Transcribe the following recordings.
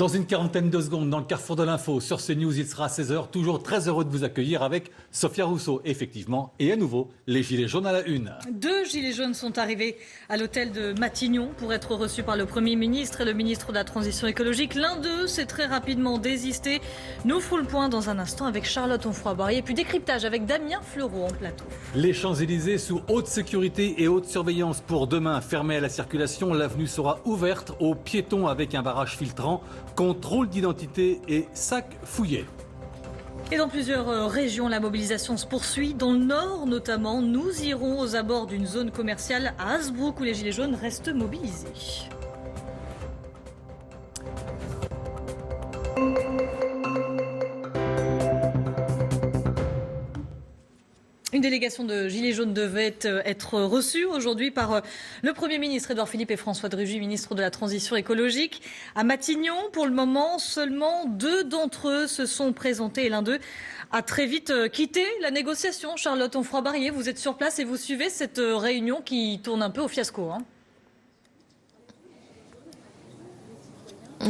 Dans une quarantaine de secondes, dans le carrefour de l'info, sur CNews, il sera à 16h. Toujours très heureux de vous accueillir avec Sophia Rousseau, effectivement. Et à nouveau, les gilets jaunes à la une. 2 gilets jaunes sont arrivés à l'hôtel de Matignon pour être reçus par le Premier ministre et le ministre de la Transition écologique. L'un d'eux s'est très rapidement désisté. Nous ferons le point dans un instant avec Charlotte Onfroy-Barrier, puis décryptage avec Damien Fleureau en plateau. Les Champs-Élysées sous haute sécurité et haute surveillance pour demain. Fermée à la circulation, l'avenue sera ouverte aux piétons avec un barrage filtrant. Contrôle d'identité et sacs fouillés. Et dans plusieurs régions, la mobilisation se poursuit. Dans le Nord notamment, nous irons aux abords d'une zone commerciale à Hasbrook où les gilets jaunes restent mobilisés. Une délégation de gilets jaunes devait être reçue aujourd'hui par le Premier ministre Édouard Philippe et François de Rugy, ministre de la Transition écologique. À Matignon, pour le moment, seulement 2 d'entre eux se sont présentés et l'un d'eux a très vite quitté la négociation. Charlotte Onfroy-Barrier, vous êtes sur place et vous suivez cette réunion qui tourne un peu au fiasco, hein.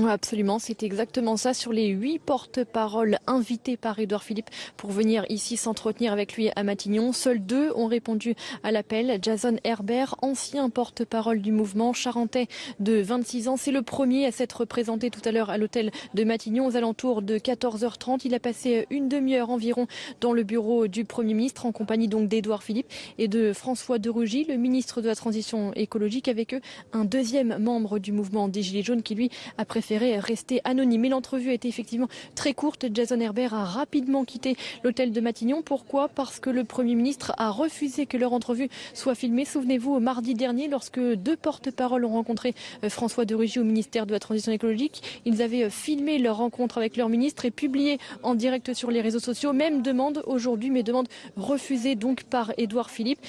Absolument, c'est exactement ça. Sur les 8 porte-paroles invités par Édouard Philippe pour venir ici s'entretenir avec lui à Matignon, seuls 2 ont répondu à l'appel. Jason Herbert, ancien porte-parole du mouvement charentais de 26 ans, c'est le premier à s'être présenté tout à l'heure à l'hôtel de Matignon aux alentours de 14h30. Il a passé une demi-heure environ dans le bureau du Premier ministre en compagnie donc d'Édouard Philippe et de François de Rugy, le ministre de la Transition écologique, avec eux un deuxième membre du mouvement des Gilets jaunes qui lui a préféré rester anonyme. Mais l'entrevue a été effectivement très courte. Jason Herbert a rapidement quitté l'hôtel de Matignon. Pourquoi ? Parce que le Premier ministre a refusé que leur entrevue soit filmée. Souvenez-vous, mardi dernier, lorsque 2 porte-paroles ont rencontré François de Rugy au ministère de la Transition écologique, ils avaient filmé leur rencontre avec leur ministre et publié en direct sur les réseaux sociaux. Même demande aujourd'hui, mais demande refusée donc par Édouard Philippe.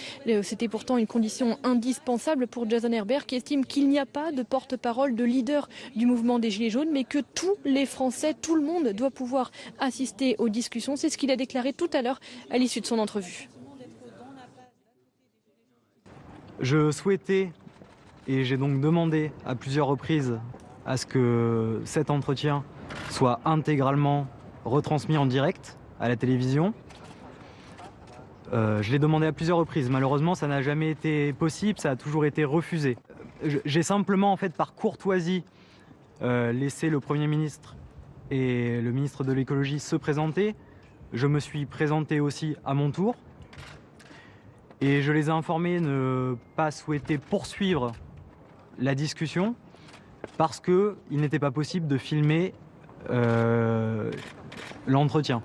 C'était pourtant une condition indispensable pour Jason Herbert qui estime qu'il n'y a pas de porte-parole, de leader du mouvement des Gilets jaunes, mais que tous les Français, tout le monde doit pouvoir assister aux discussions. C'est ce qu'il a déclaré tout à l'heure à l'issue de son entrevue. Je souhaitais, et j'ai donc demandé à plusieurs reprises, à ce que cet entretien soit intégralement retransmis en direct à la télévision. Je l'ai demandé à plusieurs reprises. Malheureusement, ça n'a jamais été possible, ça a toujours été refusé. J'ai simplement, en fait, par courtoisie, laisser le Premier ministre et le ministre de l'écologie se présenter. Je me suis présenté aussi à mon tour et je les ai informés de ne pas souhaiter poursuivre la discussion parce qu'il n'était pas possible de filmer l'entretien.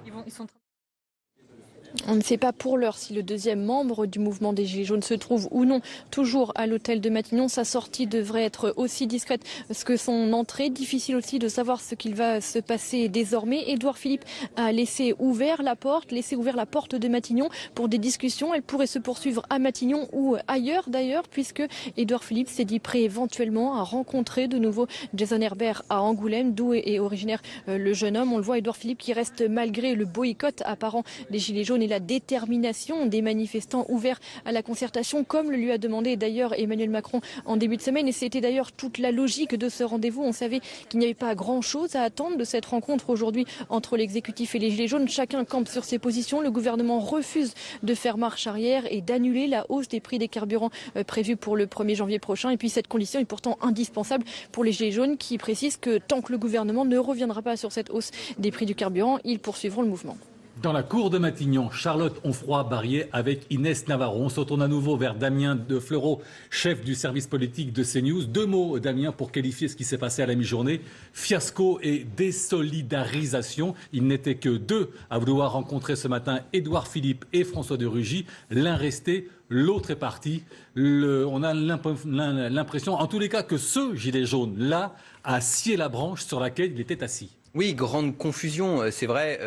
On ne sait pas pour l'heure si le deuxième membre du mouvement des Gilets jaunes se trouve ou non toujours à l'hôtel de Matignon. Sa sortie devrait être aussi discrète que son entrée. Difficile aussi de savoir ce qu'il va se passer désormais. Édouard Philippe a laissé ouvert la porte de Matignon pour des discussions. Elle pourrait se poursuivre à Matignon ou ailleurs d'ailleurs, puisque Édouard Philippe s'est dit prêt éventuellement à rencontrer de nouveau Jason Herbert à Angoulême, d'où est originaire le jeune homme. On le voit, Édouard Philippe qui reste malgré le boycott apparent des Gilets jaunes et la détermination des manifestants ouverts à la concertation, comme le lui a demandé d'ailleurs Emmanuel Macron en début de semaine. Et c'était d'ailleurs toute la logique de ce rendez-vous. On savait qu'il n'y avait pas grand-chose à attendre de cette rencontre aujourd'hui entre l'exécutif et les Gilets jaunes. Chacun campe sur ses positions. Le gouvernement refuse de faire marche arrière et d'annuler la hausse des prix des carburants prévue pour le 1er janvier prochain. Et puis cette condition est pourtant indispensable pour les Gilets jaunes qui précisent que tant que le gouvernement ne reviendra pas sur cette hausse des prix du carburant, ils poursuivront le mouvement. Dans la cour de Matignon, Charlotte Onfroy-Barrier avec Inès Navarro. On se retourne à nouveau vers Damien de Fleureau, chef du service politique de CNews. 2 mots, Damien, pour qualifier ce qui s'est passé à la mi-journée. Fiasco et désolidarisation. Il n'était que 2 à vouloir rencontrer ce matin Édouard Philippe et François de Rugy. L'un resté, l'autre est parti. On a l'impression, en tous les cas, que ce gilet jaune-là a scié la branche sur laquelle il était assis. Oui, grande confusion, c'est vrai,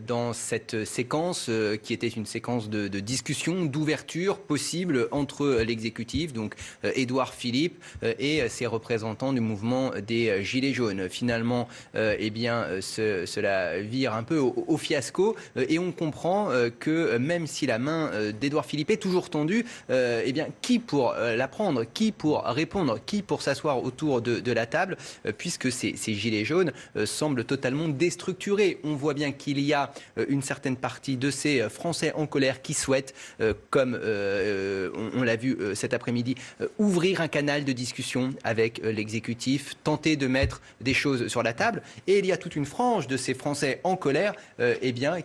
dans cette séquence qui était une séquence de discussion, d'ouverture possible entre l'exécutif, donc Édouard Philippe, et ses représentants du mouvement des Gilets jaunes. Finalement, cela vire un peu au fiasco et on comprend que même si la main d'Édouard Philippe est toujours tendue, qui pour la prendre, qui pour répondre, qui pour s'asseoir autour de la table, puisque ces Gilets jaunes semblent totalement déstructurés. On voit bien qu'il y a une certaine partie de ces Français en colère qui souhaitent, comme on l'a vu cet après-midi, ouvrir un canal de discussion avec l'exécutif, tenter de mettre des choses sur la table. Et il y a toute une frange de ces Français en colère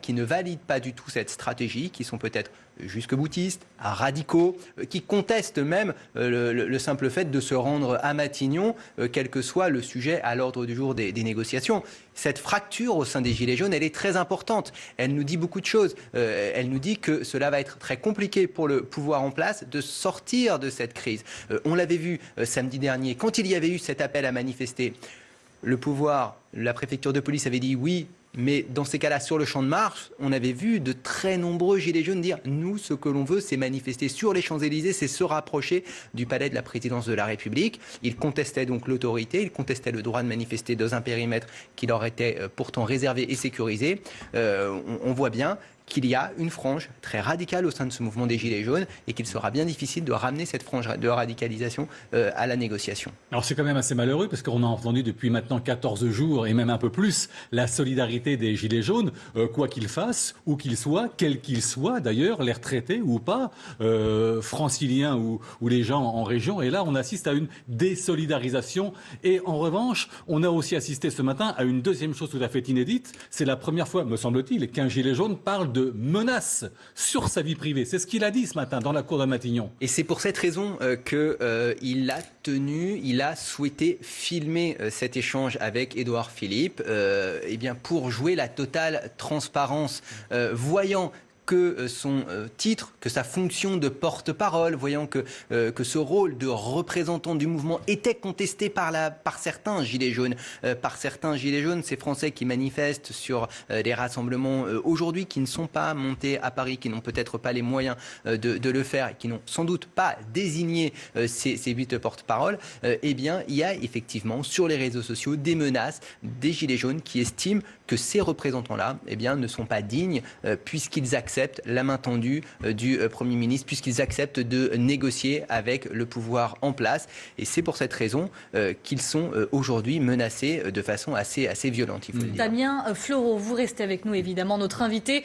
qui ne valident pas du tout cette stratégie, qui sont peut-être jusque-boutistes, radicaux, qui contestent même le simple fait de se rendre à Matignon, quel que soit le sujet à l'ordre du jour des négociations. Cette fracture au sein des Gilets jaunes, elle est très importante. Elle nous dit beaucoup de choses. Elle nous dit que cela va être très compliqué pour le pouvoir en place de sortir de cette crise. On l'avait vu samedi dernier, quand il y avait eu cet appel à manifester, le pouvoir, la préfecture de police avait dit oui. Mais dans ces cas-là, sur le champ de Mars, on avait vu de très nombreux Gilets jaunes dire « Nous, ce que l'on veut, c'est manifester sur les Champs-Élysées, c'est se rapprocher du palais de la présidence de la République. » Ils contestaient donc l'autorité, ils contestaient le droit de manifester dans un périmètre qui leur était pourtant réservé et sécurisé. On voit bien qu'il y a une frange très radicale au sein de ce mouvement des Gilets jaunes et qu'il sera bien difficile de ramener cette frange de radicalisation à la négociation. Alors c'est quand même assez malheureux parce qu'on a entendu depuis maintenant 14 jours et même un peu plus la solidarité des Gilets jaunes, quoi qu'ils fassent, où qu'ils soient, quels qu'ils soient d'ailleurs, les retraités ou pas, franciliens ou les gens en région. Et là on assiste à une désolidarisation. Et en revanche, on a aussi assisté ce matin à une deuxième chose tout à fait inédite. C'est la première fois, me semble-t-il, qu'un Gilet jaune parle de menaces sur sa vie privée. C'est ce qu'il a dit ce matin dans la cour de Matignon. Et c'est pour cette raison qu'il a souhaité filmer cet échange avec Édouard Philippe, pour jouer la totale transparence, voyant que son titre, que sa fonction de porte-parole, voyant que ce rôle de représentant du mouvement était contesté par certains Gilets jaunes. Ces Français qui manifestent sur des rassemblements aujourd'hui, qui ne sont pas montés à Paris, qui n'ont peut-être pas les moyens de le faire, et qui n'ont sans doute pas désigné ces 8 porte-paroles, il y a effectivement sur les réseaux sociaux des menaces des Gilets jaunes qui estiment que ces représentants-là ne sont pas dignes puisqu'ils acceptent la main tendue du Premier ministre, puisqu'ils acceptent de négocier avec le pouvoir en place. Et c'est pour cette raison qu'ils sont aujourd'hui menacés de façon assez violente, il faut le dire. Damien Fleureau, vous restez avec nous évidemment, notre invité.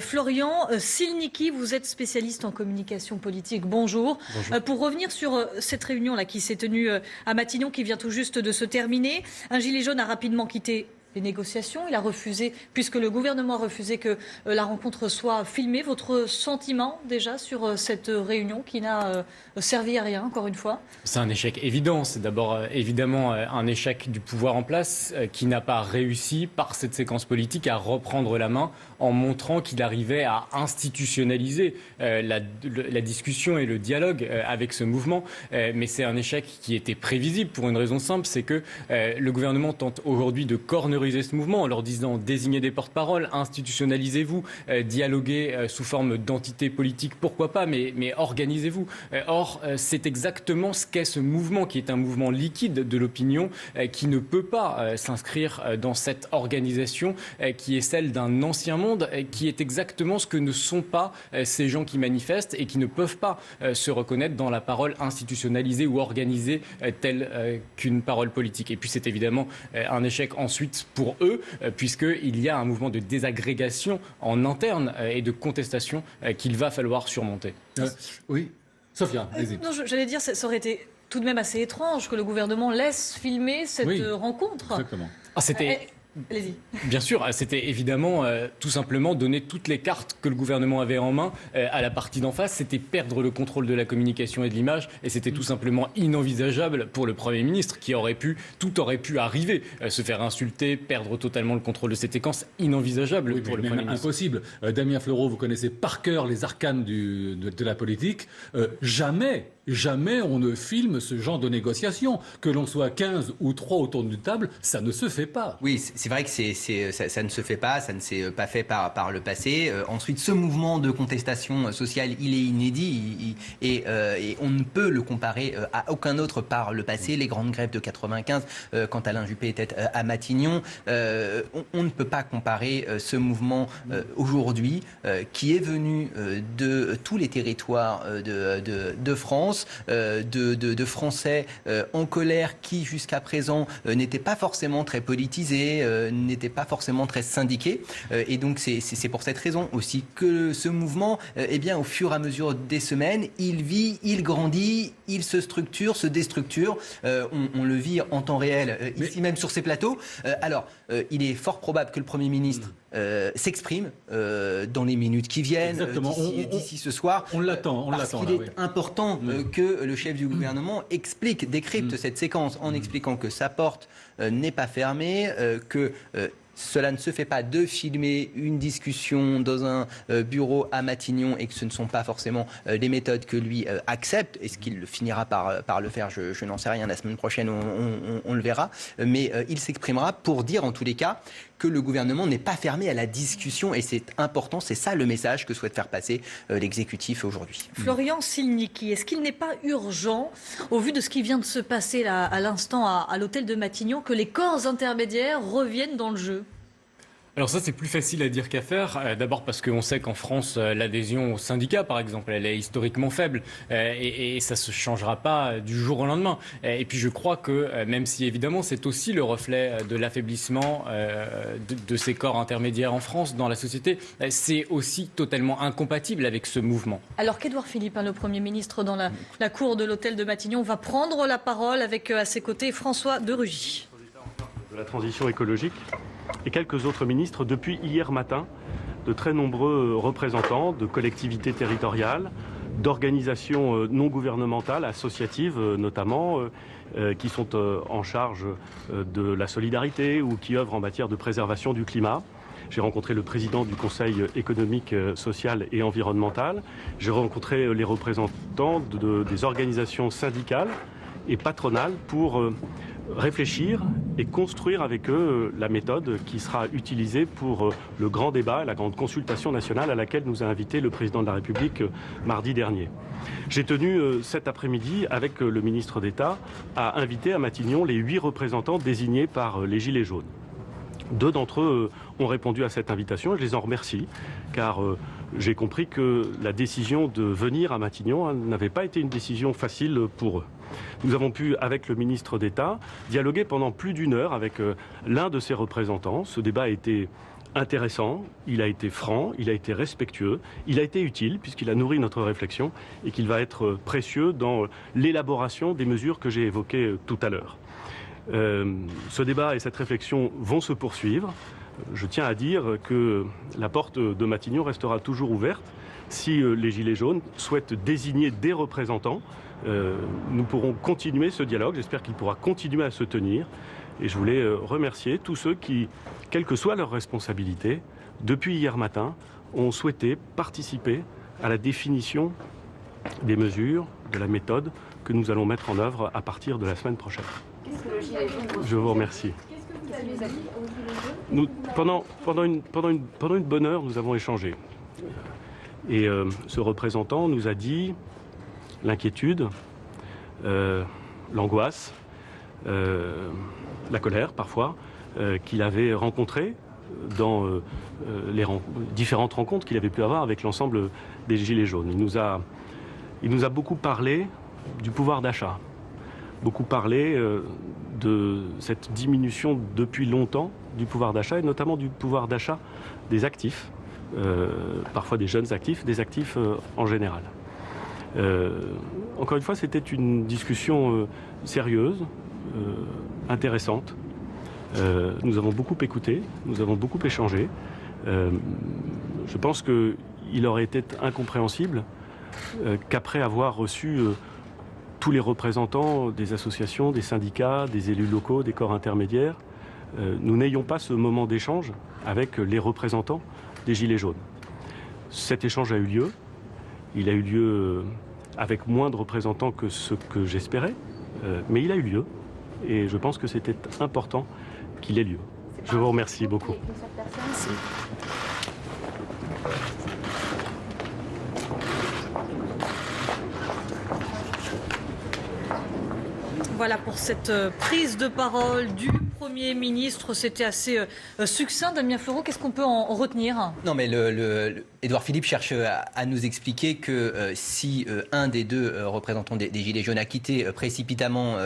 Florian Silnicki, vous êtes spécialiste en communication politique. Bonjour. Bonjour. Pour revenir sur cette réunion-là qui s'est tenue à Matignon, qui vient tout juste de se terminer, un gilet jaune a rapidement quitté les négociations. Il a refusé, puisque le gouvernement a refusé que la rencontre soit filmée. Votre sentiment déjà sur cette réunion qui n'a servi à rien, encore une fois? C'est un échec évident. C'est d'abord évidemment un échec du pouvoir en place qui n'a pas réussi par cette séquence politique à reprendre la main en montrant qu'il arrivait à institutionnaliser la discussion et le dialogue avec ce mouvement. Mais c'est un échec qui était prévisible pour une raison simple, c'est que le gouvernement tente aujourd'hui de corneriser ce mouvement en leur disant désignez des porte-paroles, institutionnalisez-vous, dialoguez sous forme d'entité politique, pourquoi pas, mais organisez-vous. Or, c'est exactement ce qu'est ce mouvement, qui est un mouvement liquide de l'opinion, qui ne peut pas s'inscrire dans cette organisation qui est celle d'un ancien monde, qui est exactement ce que ne sont pas ces gens qui manifestent et qui ne peuvent pas se reconnaître dans la parole institutionnalisée ou organisée telle qu'une parole politique. Et puis c'est évidemment un échec ensuite pour eux, puisqu'il y a un mouvement de désagrégation en interne et de contestation qu'il va falloir surmonter. Oui, Sophia, vas-y. Non, j'allais dire, ça aurait été tout de même assez étrange que le gouvernement laisse filmer cette rencontre. Exactement. Allez-y. Bien sûr, c'était évidemment tout simplement donner toutes les cartes que le gouvernement avait en main à la partie d'en face. C'était perdre le contrôle de la communication et de l'image, et c'était tout simplement inenvisageable pour le Premier ministre tout aurait pu arriver, se faire insulter, perdre totalement le contrôle de cette séquence, inenvisageable pour le Premier ministre. Impossible. Damien Fleureau, vous connaissez par cœur les arcanes de la politique. Jamais jamais on ne filme ce genre de négociation. Que l'on soit 15 ou 3 autour d'une table, ça ne se fait pas. Oui, c'est vrai que ça ne se fait pas, ça ne s'est pas fait par le passé. Ensuite, ce mouvement de contestation sociale, il est inédit et on ne peut le comparer à aucun autre par le passé. Les grandes grèves de 95, quand Alain Juppé était à Matignon, on ne peut pas comparer ce mouvement aujourd'hui qui est venu de tous les territoires de France, de Français en colère qui jusqu'à présent n'étaient pas forcément très politisés, n'étaient pas forcément très syndiqués. Et donc c'est pour cette raison aussi que ce mouvement, eh bien, au fur et à mesure des semaines, il vit, il grandit, il se structure, se déstructure. On le vit en temps réel, ici même sur ces plateaux. Alors, il est fort probable que le Premier ministre s'exprime dans les minutes qui viennent, d'ici ce soir. On l'attend. Parce qu'il est important que le chef du gouvernement décrypte cette séquence en expliquant que sa porte n'est pas fermée, que cela ne se fait pas de filmer une discussion dans un bureau à Matignon et que ce ne sont pas forcément les méthodes que lui accepte. Est-ce qu'il finira par le faire? Je n'en sais rien. La semaine prochaine, on le verra. Mais il s'exprimera pour dire en tous les cas que le gouvernement n'est pas fermé à la discussion et c'est important, c'est ça le message que souhaite faire passer l'exécutif aujourd'hui. Florian Silnicki, est-ce qu'il n'est pas urgent, au vu de ce qui vient de se passer là, à l'instant à l'hôtel de Matignon, que les corps intermédiaires reviennent dans le jeu ? Alors ça, c'est plus facile à dire qu'à faire. D'abord parce qu'on sait qu'en France, l'adhésion au syndicat, par exemple, elle est historiquement faible. Et ça ne se changera pas du jour au lendemain. Et puis je crois que, même si évidemment c'est aussi le reflet de l'affaiblissement de ces corps intermédiaires en France, dans la société, c'est aussi totalement incompatible avec ce mouvement. Alors qu'Édouard Philippe, le Premier ministre, dans la cour de l'hôtel de Matignon, va prendre la parole avec à ses côtés François de Rugy. De la transition écologique et quelques autres ministres depuis hier matin, de très nombreux représentants de collectivités territoriales, d'organisations non gouvernementales, associatives notamment, qui sont en charge de la solidarité ou qui œuvrent en matière de préservation du climat. J'ai rencontré le président du Conseil économique, social et environnemental. J'ai rencontré les représentants des organisations syndicales et patronales pour réfléchir et construire avec eux la méthode qui sera utilisée pour le grand débat, la grande consultation nationale à laquelle nous a invité le président de la République mardi dernier. J'ai tenu cet après-midi avec le ministre d'État à inviter à Matignon les 8 représentants désignés par les Gilets jaunes. 2 d'entre eux ont répondu à cette invitation et je les en remercie car j'ai compris que la décision de venir à Matignon n'avait pas été une décision facile pour eux. Nous avons pu, avec le ministre d'État, dialoguer pendant plus d'1 heure avec l'un de ses représentants. Ce débat a été intéressant, il a été franc, il a été respectueux, il a été utile puisqu'il a nourri notre réflexion et qu'il va être précieux dans l'élaboration des mesures que j'ai évoquées tout à l'heure. Ce débat et cette réflexion vont se poursuivre. Je tiens à dire que la porte de Matignon restera toujours ouverte. Si les Gilets jaunes souhaitent désigner des représentants, nous pourrons continuer ce dialogue. J'espère qu'il pourra continuer à se tenir. Et je voulais remercier tous ceux qui, quelle que soit leur responsabilité, depuis hier matin, ont souhaité participer à la définition des mesures, de la méthode que nous allons mettre en œuvre à partir de la semaine prochaine. Je vous remercie. Pendant une bonne heure, nous avons échangé. Et ce représentant nous a dit l'inquiétude, l'angoisse, la colère parfois, qu'il avait rencontrée dans les différentes rencontres qu'il avait pu avoir avec l'ensemble des Gilets jaunes. Il nous a beaucoup parlé du pouvoir d'achat, beaucoup parlé de cette diminution depuis longtemps du pouvoir d'achat et notamment du pouvoir d'achat des actifs, parfois des jeunes actifs, des actifs en général. Encore une fois, c'était une discussion sérieuse, intéressante. Nous avons beaucoup écouté, nous avons beaucoup échangé. Je pense qu'il aurait été incompréhensible qu'après avoir reçu tous les représentants des associations, des syndicats, des élus locaux, des corps intermédiaires, nous n'ayons pas ce moment d'échange avec les représentants des Gilets jaunes. Cet échange a eu lieu. Il a eu lieu avec moins de représentants que ce que j'espérais, mais il a eu lieu et je pense que c'était important qu'il ait lieu. Je vous remercie beaucoup. Merci. Voilà pour cette prise de parole du Premier ministre. C'était assez succinct. Damien Fleureau, qu'est-ce qu'on peut en retenir ? Non, mais Édouard Philippe cherche à nous expliquer que si un des deux représentants des Gilets jaunes a quitté précipitamment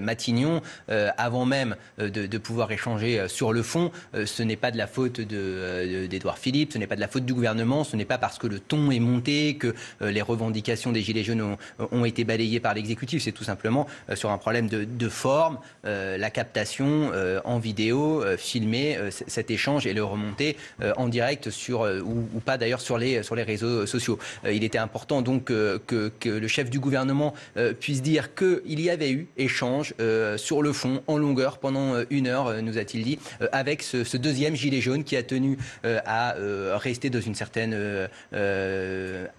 Matignon, avant même de pouvoir échanger sur le fond, ce n'est pas de la faute d'Édouard Philippe, ce n'est pas de la faute du gouvernement, ce n'est pas parce que le ton est monté, que les revendications des Gilets jaunes ont été balayées par l'exécutif. C'est tout simplement sur un problème de forme, la captation en vidéo, filmer cet échange et le remonter en direct ou pas d'ailleurs sur les réseaux sociaux. Il était important donc que le chef du gouvernement puisse dire qu'il y avait eu échange sur le fond, en longueur, pendant 1 heure, nous a-t-il dit, avec ce deuxième gilet jaune qui a tenu à rester dans une certaine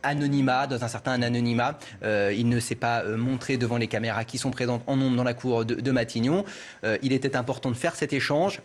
anonymat, dans un certain anonymat. Il ne s'est pas montré devant les caméras qui sont présentes en nombre dans la cour de Matignon. Il était important de faire cet échange.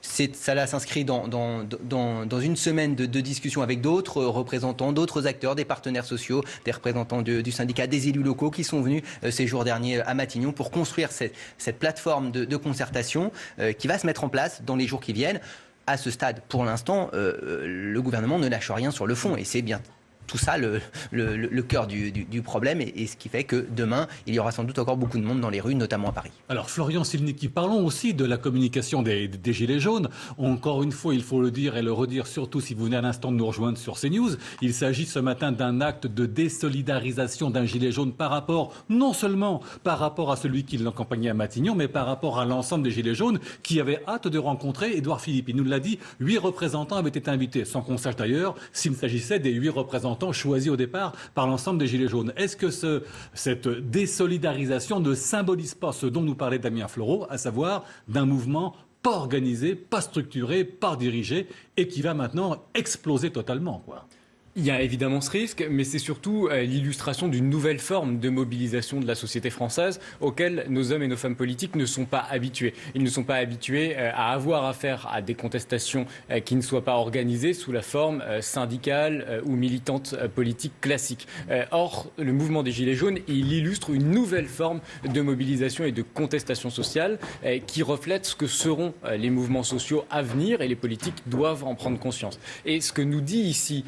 Cela s'inscrit dans une semaine de discussions avec d'autres représentants, d'autres acteurs, des partenaires sociaux, des représentants du syndicat, des élus locaux qui sont venus ces jours derniers à Matignon pour construire cette plateforme de concertation qui va se mettre en place dans les jours qui viennent. À ce stade, pour l'instant, le gouvernement ne lâche rien sur le fond et c'est bien tout ça le cœur du problème et ce qui fait que demain, il y aura sans doute encore beaucoup de monde dans les rues, notamment à Paris. Alors Florian Silnicki, parlons aussi de la communication des Gilets jaunes. Encore une fois, il faut le dire et le redire, surtout si vous venez à l'instant de nous rejoindre sur CNews. Il s'agit ce matin d'un acte de désolidarisation d'un gilet jaune par rapport, non seulement par rapport à celui qui l'accompagnait à Matignon, mais par rapport à l'ensemble des Gilets jaunes qui avaient hâte de rencontrer Édouard Philippe. Il nous l'a dit, 8 représentants avaient été invités, sans qu'on sache d'ailleurs s'il s'agissait des 8 représentants choisis au départ par l'ensemble des Gilets jaunes. Est-ce que cette désolidarisation ne symbolise pas ce dont nous parlait Damien Fleureau, à savoir d'un mouvement pas organisé, pas structuré, pas dirigé et qui va maintenant exploser totalement, quoi? Il y a évidemment ce risque, mais c'est surtout l'illustration d'une nouvelle forme de mobilisation de la société française auquel nos hommes et nos femmes politiques ne sont pas habitués. Ils ne sont pas habitués à avoir affaire à des contestations qui ne soient pas organisées sous la forme syndicale ou militante politique classique. Or, le mouvement des Gilets jaunes, il illustre une nouvelle forme de mobilisation et de contestation sociale qui reflète ce que seront les mouvements sociaux à venir et les politiques doivent en prendre conscience. Et ce que nous dit ici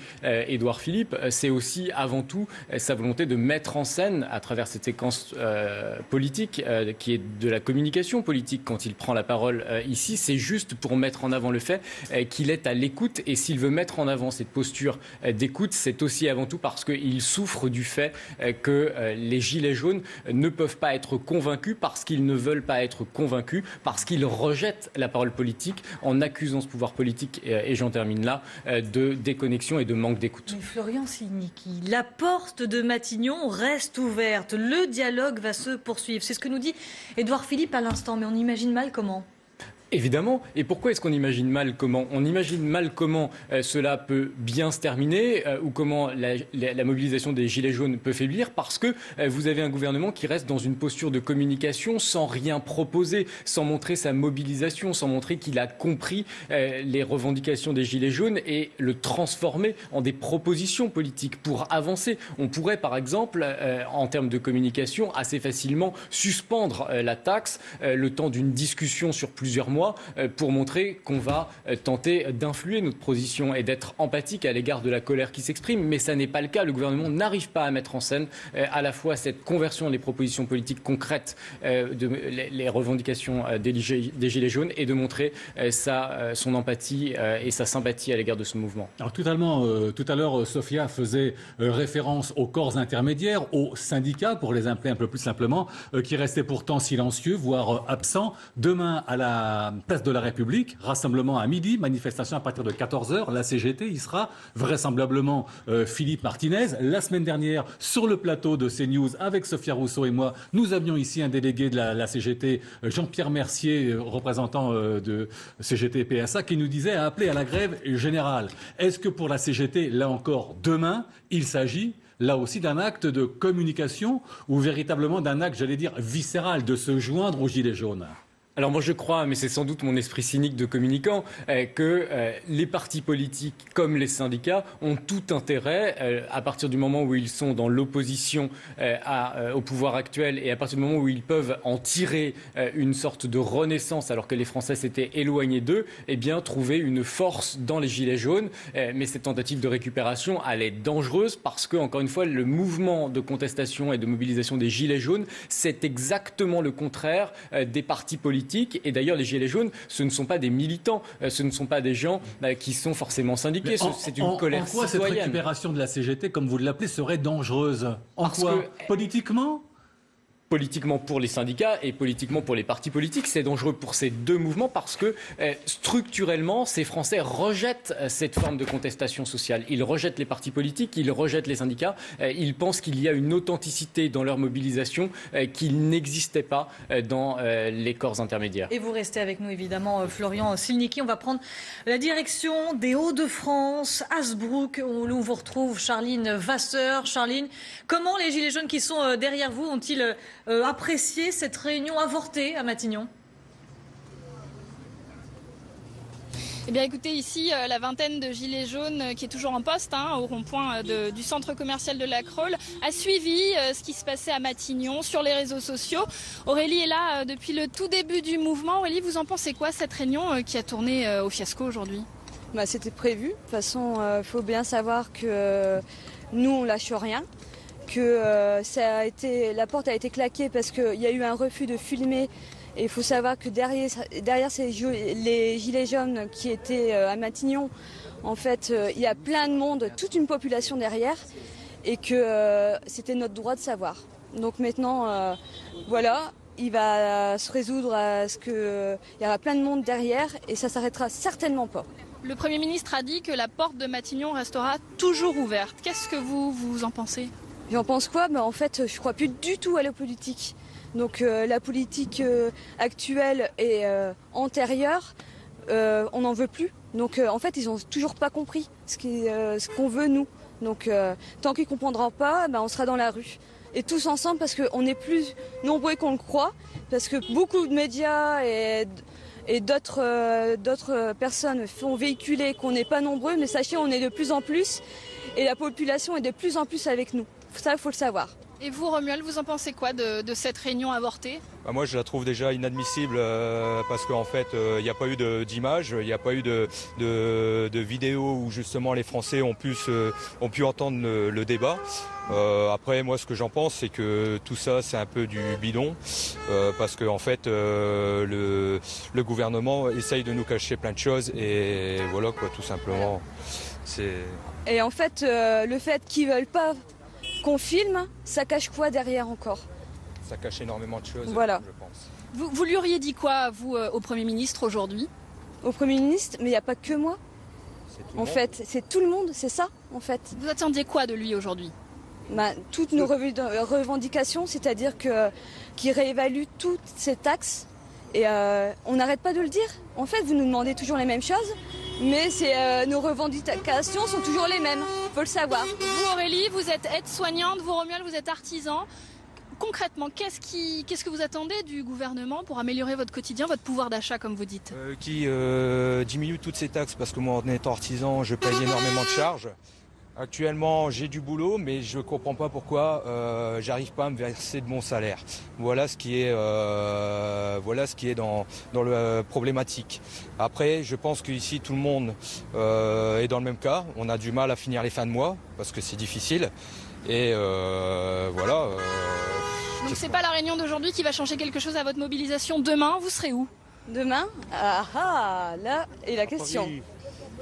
Édouard Philippe, c'est aussi avant tout sa volonté de mettre en scène, à travers cette séquence politique, qui est de la communication politique quand il prend la parole ici, c'est juste pour mettre en avant le fait qu'il est à l'écoute. Et s'il veut mettre en avant cette posture d'écoute, c'est aussi avant tout parce qu'il souffre du fait que les Gilets jaunes ne peuvent pas être convaincus parce qu'ils ne veulent pas être convaincus, parce qu'ils rejettent la parole politique en accusant ce pouvoir politique, et j'en termine là, de déconnexion et de manque d'écoute. Mais Florian Silnicki, la porte de Matignon reste ouverte. Le dialogue va se poursuivre. C'est ce que nous dit Édouard Philippe à l'instant. Mais on imagine mal comment ? Évidemment. Et pourquoi est-ce qu'on imagine mal comment ? On imagine mal comment cela peut bien se terminer ou comment la mobilisation des Gilets jaunes peut faiblir parce que vous avez un gouvernement qui reste dans une posture de communication sans rien proposer, sans montrer sa mobilisation, sans montrer qu'il a compris les revendications des Gilets jaunes et le transformer en des propositions politiques pour avancer. On pourrait par exemple, en termes de communication, assez facilement suspendre la taxe le temps d'une discussion sur plusieurs mois pour montrer qu'on va tenter d'influer notre position et d'être empathique à l'égard de la colère qui s'exprime. Mais ça n'est pas le cas. Le gouvernement n'arrive pas à mettre en scène à la fois cette conversion des propositions politiques concrètes, les revendications des Gilets jaunes et de montrer son empathie et sa sympathie à l'égard de ce mouvement. Alors tout à l'heure, Sophia faisait référence aux corps intermédiaires, aux syndicats, pour les appeler un peu plus simplement, qui restaient pourtant silencieux, voire absents. Demain, à la place de la République, rassemblement à midi, manifestation à partir de 14h, la CGT y sera vraisemblablement Philippe Martinez. La semaine dernière, sur le plateau de CNews, avec Sophia Rousseau et moi, nous avions ici un délégué de la CGT, Jean-Pierre Mercier, représentant de CGT PSA, qui nous disait à appeler à la grève générale. Est-ce que pour la CGT, là encore, demain, il s'agit là aussi d'un acte de communication ou véritablement d'un acte, j'allais dire, viscéral, de se joindre aux Gilets jaunes? Alors moi je crois, mais c'est sans doute mon esprit cynique de communicant, que les partis politiques comme les syndicats ont tout intérêt, à partir du moment où ils sont dans l'opposition au pouvoir actuel et à partir du moment où ils peuvent en tirer une sorte de renaissance alors que les Français s'étaient éloignés d'eux, eh bien trouver une force dans les Gilets jaunes. Mais cette tentative de récupération, elle est dangereuse parce que, encore une fois, le mouvement de contestation et de mobilisation des Gilets jaunes, c'est exactement le contraire des partis politiques. Et d'ailleurs, les Gilets jaunes, ce ne sont pas des militants, ce ne sont pas des gens qui sont forcément syndiqués. C'est une colère citoyenne. En quoi cette récupération de la CGT, comme vous l'appelez, serait dangereuse? Politiquement? Politiquement pour les syndicats et politiquement pour les partis politiques, c'est dangereux pour ces deux mouvements parce que structurellement, ces Français rejettent cette forme de contestation sociale. Ils rejettent les partis politiques, ils rejettent les syndicats. Ils pensent qu'il y a une authenticité dans leur mobilisation qui n'existait pas dans les corps intermédiaires. Et vous restez avec nous évidemment, Florian Silnicki. On va prendre la direction des Hauts-de-France, Hasbrouck, où vous retrouve Charline Vasseur. Charline, comment les Gilets jaunes qui sont derrière vous ont-ils apprécié cette réunion avortée à Matignon? Eh bien écoutez, ici, la vingtaine de gilets jaunes qui est toujours en poste au rond-point du centre commercial de la Creule a suivi ce qui se passait à Matignon sur les réseaux sociaux. Aurélie est là depuis le tout début du mouvement. Aurélie, vous en pensez quoi, cette réunion qui a tourné au fiasco aujourd'hui? C'était prévu. De toute façon, il faut bien savoir que nous, on lâche rien. Que la porte a été claquée parce qu'il y a eu un refus de filmer. Et il faut savoir que derrière les gilets jaunes qui étaient à Matignon, en fait, il y a plein de monde, toute une population derrière, et que c'était notre droit de savoir. Donc maintenant, voilà, il va se résoudre à ce qu'il y aura plein de monde derrière, et ça s'arrêtera certainement pas. Le Premier ministre a dit que la porte de Matignon restera toujours ouverte. Qu'est-ce que vous en pensez? J'en pense quoi? En fait, je crois plus du tout à la politique. Donc la politique actuelle et antérieure, on n'en veut plus. Donc en fait, ils n'ont toujours pas compris ce qu'on veut, nous. Donc tant qu'ils ne comprendront pas, on sera dans la rue. Et tous ensemble, parce qu'on est plus nombreux qu'on le croit, parce que beaucoup de médias et d'autres personnes font véhiculer qu'on n'est pas nombreux, mais sachez, on est de plus en plus, et la population est de plus en plus avec nous. Ça, il faut le savoir. Et vous, Romuald, vous en pensez quoi de cette réunion avortée? Moi, je la trouve déjà inadmissible parce qu'en fait, il n'y a pas eu d'image, il n'y a pas eu de vidéo où justement les Français ont pu entendre le débat. Après, moi, ce que j'en pense, c'est que tout ça, c'est un peu du bidon parce qu'en fait, le gouvernement essaye de nous cacher plein de choses et voilà quoi, tout simplement. Et en fait, le fait qu'ils veulent pas qu'on filme, ça cache quoi derrière encore? Ça cache énormément de choses, voilà. Je pense. Vous lui auriez dit quoi, vous, au Premier ministre aujourd'hui? Au Premier ministre? Mais il n'y a pas que moi. En fait, c'est tout le monde, c'est ça, en fait. Vous attendiez quoi de lui aujourd'hui? Toutes nos revendications, c'est-à-dire qu'il réévalue toutes ces taxes. Et on n'arrête pas de le dire. En fait, vous nous demandez toujours les mêmes choses, mais nos revendications sont toujours les mêmes. Il faut le savoir. Vous, Aurélie, vous êtes aide-soignante, vous, Romuald, vous êtes artisan. Concrètement, qu'est-ce que vous attendez du gouvernement pour améliorer votre quotidien, votre pouvoir d'achat, comme vous dites? Qui diminue toutes ces taxes, parce que moi, en étant artisan, je paye énormément de charges. Actuellement, j'ai du boulot, mais je ne comprends pas pourquoi j'arrive pas à me verser de mon salaire. Voilà ce qui est dans la problématique. Après, je pense qu'ici, tout le monde est dans le même cas. On a du mal à finir les fins de mois, parce que c'est difficile. Et voilà. Donc c'est pas la réunion d'aujourd'hui qui va changer quelque chose à votre mobilisation. Demain, vous serez où? Demain? Là est la question.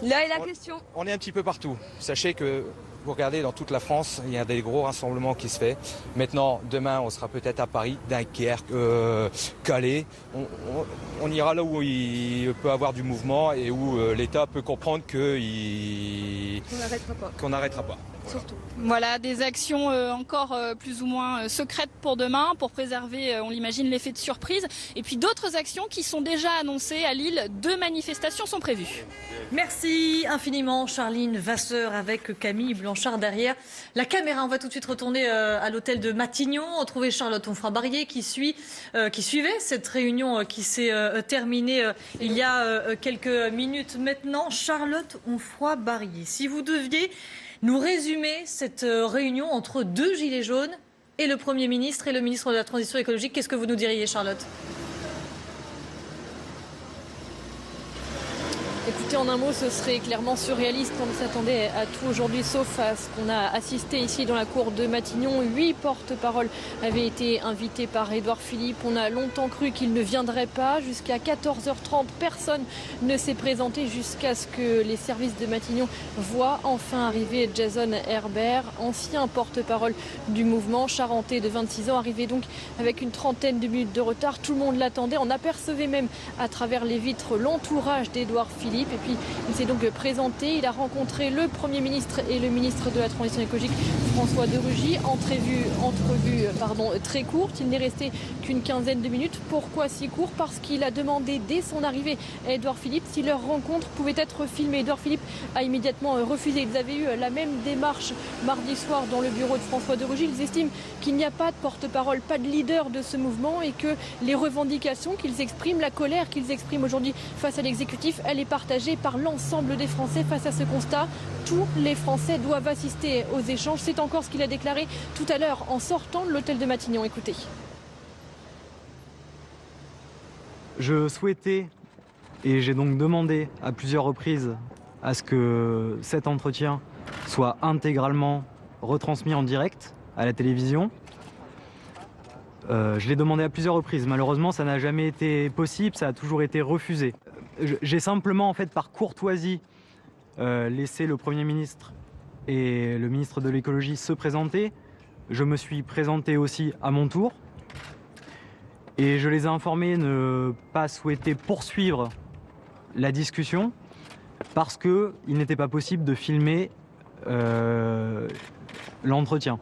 Là est la question. On est un petit peu partout. Sachez que, vous regardez, dans toute la France, il y a des gros rassemblements qui se font. Maintenant, demain, on sera peut-être à Paris, Dunkerque, Calais. On ira là où il peut y avoir du mouvement et où l'État peut comprendre qu'on n'arrêtera pas. surtout. Voilà, des actions encore plus ou moins secrètes pour demain, pour préserver, on l'imagine, l'effet de surprise. Et puis d'autres actions qui sont déjà annoncées à Lille. 2 manifestations sont prévues. Merci infiniment, Charline Vasseur, avec Camille Blanchard derrière la caméra. On va tout de suite retourner à l'hôtel de Matignon, retrouver Charlotte Onfray-Barrier qui suivait cette réunion qui s'est terminée il y a quelques minutes maintenant. Charlotte Onfray-Barrier, si vous deviez nous résumer cette réunion entre 2 gilets jaunes et le Premier ministre et le ministre de la Transition écologique, qu'est-ce que vous nous diriez, Charlotte ? Écoutez, en un mot, ce serait clairement surréaliste. On s'attendait à tout aujourd'hui, sauf à ce qu'on a assisté ici dans la cour de Matignon. 8 porte-paroles avaient été invités par Édouard Philippe. On a longtemps cru qu'il ne viendrait pas. Jusqu'à 14h30, personne ne s'est présenté jusqu'à ce que les services de Matignon voient enfin arriver Jason Herbert, ancien porte-parole du mouvement charentais de 26 ans, arrivé donc avec une trentaine de minutes de retard. Tout le monde l'attendait. On apercevait même à travers les vitres l'entourage d'Édouard Philippe. Et puis il s'est donc présenté, il a rencontré le Premier ministre et le ministre de la Transition écologique, François de Rugy. Entrevue très courte, il n'est resté qu'une quinzaine de minutes. Pourquoi si court? Parce qu'il a demandé dès son arrivée à Édouard Philippe si leur rencontre pouvait être filmée. Édouard Philippe a immédiatement refusé. Ils avaient eu la même démarche mardi soir dans le bureau de François de Rugy. Ils estiment qu'il n'y a pas de porte-parole, pas de leader de ce mouvement et que les revendications qu'ils expriment, la colère qu'ils expriment aujourd'hui face à l'exécutif, elle est partagée par l'ensemble des Français. Face à ce constat, tous les Français doivent assister aux échanges. C'est encore ce qu'il a déclaré tout à l'heure en sortant de l'hôtel de Matignon. Écoutez. Je souhaitais, et j'ai donc demandé à plusieurs reprises, à ce que cet entretien soit intégralement retransmis en direct à la télévision. Je l'ai demandé à plusieurs reprises. Malheureusement, ça n'a jamais été possible, ça a toujours été refusé. J'ai simplement, en fait, par courtoisie, laissé le Premier ministre et le ministre de l'écologie se présenter. Je me suis présenté aussi à mon tour. Et je les ai informés de ne pas souhaiter poursuivre la discussion parce qu'il n'était pas possible de filmer l'entretien.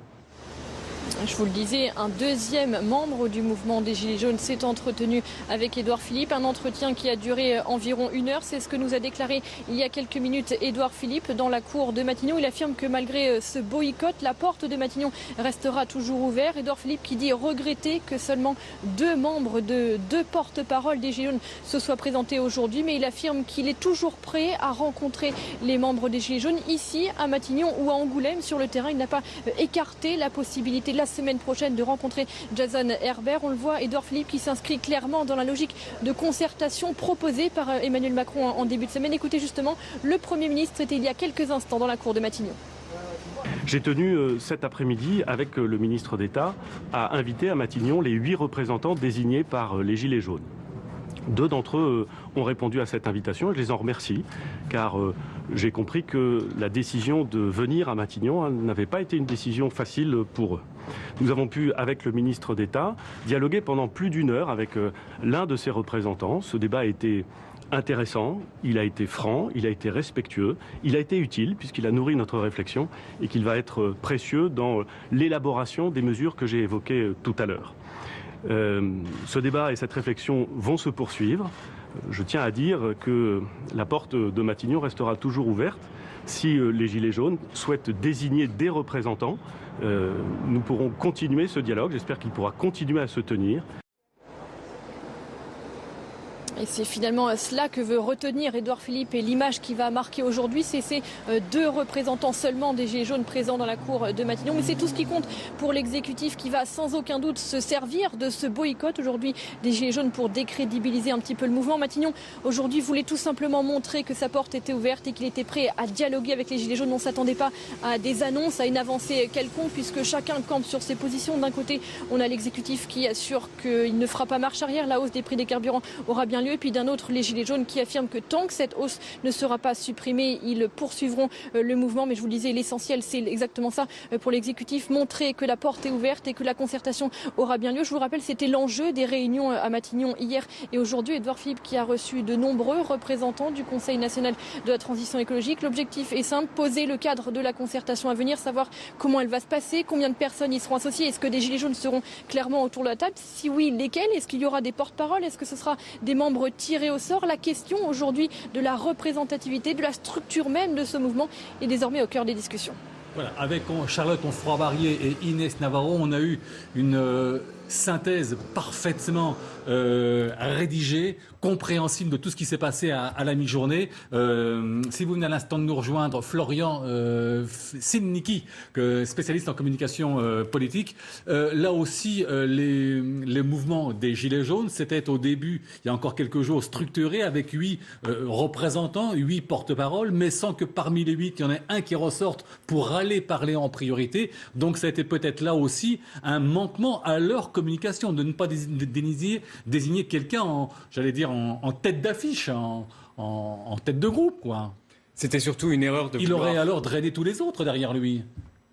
Je vous le disais, un deuxième membre du mouvement des Gilets jaunes s'est entretenu avec Édouard Philippe. Un entretien qui a duré environ 1 heure. C'est ce que nous a déclaré il y a quelques minutes Édouard Philippe dans la cour de Matignon. Il affirme que malgré ce boycott, la porte de Matignon restera toujours ouverte. Édouard Philippe qui dit regretter que seulement 2 membres de 2 porte-paroles des Gilets jaunes se soient présentés aujourd'hui. Mais il affirme qu'il est toujours prêt à rencontrer les membres des Gilets jaunes ici à Matignon ou à Angoulême sur le terrain. Il n'a pas écarté la possibilité la semaine prochaine de rencontrer Jason Herbert. On le voit, Édouard Philippe qui s'inscrit clairement dans la logique de concertation proposée par Emmanuel Macron en début de semaine. Écoutez justement, le Premier ministre était il y a quelques instants dans la cour de Matignon. J'ai tenu cet après-midi avec le ministre d'État à inviter à Matignon les 8 représentants désignés par les Gilets jaunes. 2 d'entre eux ont répondu à cette invitation et je les en remercie car j'ai compris que la décision de venir à Matignon n'avait pas été une décision facile pour eux. Nous avons pu, avec le ministre d'État, dialoguer pendant plus d'1 heure avec l'un de ses représentants. Ce débat a été intéressant, il a été franc, il a été respectueux, il a été utile puisqu'il a nourri notre réflexion et qu'il va être précieux dans l'élaboration des mesures que j'ai évoquées tout à l'heure. Ce débat et cette réflexion vont se poursuivre. Je tiens à dire que la porte de Matignon restera toujours ouverte. Si les Gilets jaunes souhaitent désigner des représentants, nous pourrons continuer ce dialogue. J'espère qu'il pourra continuer à se tenir. Et c'est finalement cela que veut retenir Édouard Philippe et l'image qui va marquer aujourd'hui, c'est ces 2 représentants seulement des Gilets jaunes présents dans la cour de Matignon. Mais c'est tout ce qui compte pour l'exécutif qui va sans aucun doute se servir de ce boycott aujourd'hui des Gilets jaunes pour décrédibiliser un petit peu le mouvement. Matignon aujourd'hui voulait tout simplement montrer que sa porte était ouverte et qu'il était prêt à dialoguer avec les Gilets jaunes. On ne s'attendait pas à des annonces, à une avancée quelconque puisque chacun campe sur ses positions. D'un côté, on a l'exécutif qui assure qu'il ne fera pas marche arrière. La hausse des prix des carburants aura bien lieu. lieu. Et puis d'un autre, les Gilets jaunes qui affirment que tant que cette hausse ne sera pas supprimée, ils poursuivront le mouvement. Mais je vous le disais, l'essentiel, c'est exactement ça pour l'exécutif, montrer que la porte est ouverte et que la concertation aura bien lieu. Je vous rappelle, c'était l'enjeu des réunions à Matignon hier et aujourd'hui. Édouard Philippe qui a reçu de nombreux représentants du Conseil national de la transition écologique. L'objectif est simple, poser le cadre de la concertation à venir, savoir comment elle va se passer, combien de personnes y seront associées, est-ce que des Gilets jaunes seront clairement autour de la table, si oui, lesquels, est-ce qu'il y aura des porte-paroles, est-ce que ce sera des membres tirés au sort. La question aujourd'hui de la représentativité, de la structure même de ce mouvement est désormais au cœur des discussions. Voilà, avec Charlotte Onfroy-Barrier et Inès Navarro, on a eu une synthèse parfaitement rédigée, compréhensible de tout ce qui s'est passé à la mi-journée. Si vous venez à l'instant de nous rejoindre, Florian Silnicki, spécialiste en communication politique, là aussi les mouvements des Gilets jaunes, c'était au début, il y a encore quelques jours, structuré avec 8 représentants, 8 porte-paroles, mais sans que parmi les 8, il y en ait un qui ressorte pour aller parler en priorité. Donc ça a été peut-être là aussi un manquement à leur communication, de ne pas désigner quelqu'un en tête d'affiche, en tête de groupe, quoi. C'était surtout une erreur de Il aurait alors drainé tous les autres derrière lui.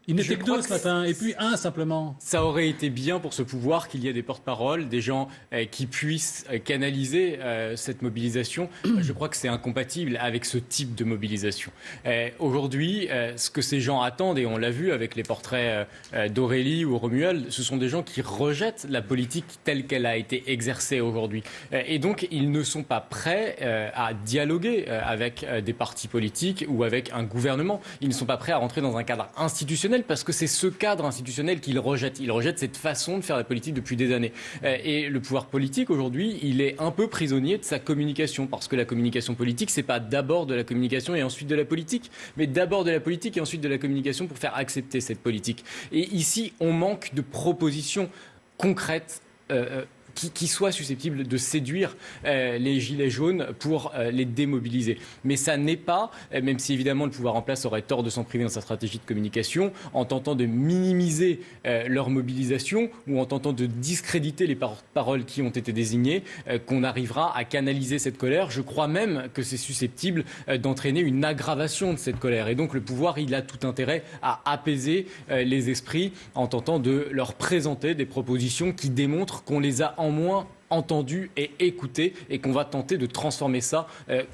Il n'était que 2 ce matin, et puis 1 simplement. Ça aurait été bien pour ce pouvoir qu'il y ait des porte-paroles, des gens qui puissent canaliser cette mobilisation. Je crois que c'est incompatible avec ce type de mobilisation. Aujourd'hui, ce que ces gens attendent, et on l'a vu avec les portraits d'Aurélie ou Romuald, ce sont des gens qui rejettent la politique telle qu'elle a été exercée aujourd'hui. Et donc, ils ne sont pas prêts à dialoguer avec des partis politiques ou avec un gouvernement. Ils ne sont pas prêts à rentrer dans un cadre institutionnel, parce que c'est ce cadre institutionnel qu'il rejette. Il rejette cette façon de faire la politique depuis des années. Et le pouvoir politique, aujourd'hui, il est un peu prisonnier de sa communication, parce que la communication politique, c'est pas d'abord de la communication et ensuite de la politique, mais d'abord de la politique et ensuite de la communication pour faire accepter cette politique. Et ici, on manque de propositions concrètes qui soient susceptibles de séduire les Gilets jaunes pour les démobiliser. Mais ça n'est pas, même si évidemment le pouvoir en place aurait tort de s'en priver dans sa stratégie de communication, en tentant de minimiser leur mobilisation ou en tentant de discréditer les paroles qui ont été désignées, qu'on arrivera à canaliser cette colère. Je crois même que c'est susceptible d'entraîner une aggravation de cette colère. Et donc le pouvoir, il a tout intérêt à apaiser les esprits en tentant de leur présenter des propositions qui démontrent qu'on les a en moins entendu et écouté, et qu'on va tenter de transformer ça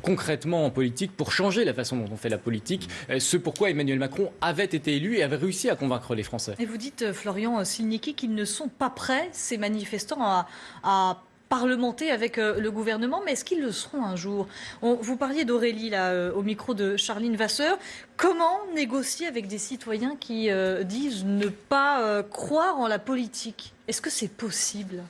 concrètement en politique pour changer la façon dont on fait la politique, ce pourquoi Emmanuel Macron avait été élu et avait réussi à convaincre les Français. Et vous dites, Florian Silnicki, qu'ils ne sont pas prêts, ces manifestants, à parlementer avec le gouvernement, mais est-ce qu'ils le seront un jour? Vous parliez d'Aurélie là, au micro de Charline Vasseur. Comment négocier avec des citoyens qui disent ne pas croire en la politique? Est-ce que c'est possible?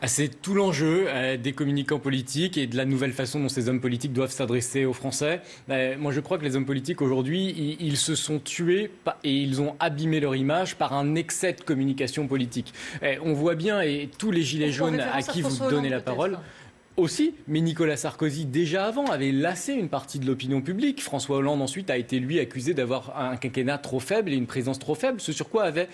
C'est tout l'enjeu des communicants politiques et de la nouvelle façon dont ces hommes politiques doivent s'adresser aux Français. Moi, je crois que les hommes politiques, aujourd'hui, ils se sont tués et ils ont abîmé leur image par un excès de communication politique. On voit bien, et tous les Gilets jaunes à qui vous donnez la parole aussi, mais Nicolas Sarkozy, déjà avant, avait lassé une partie de l'opinion publique. François Hollande, ensuite, a été, lui, accusé d'avoir un quinquennat trop faible et une présence trop faible, ce sur quoi avait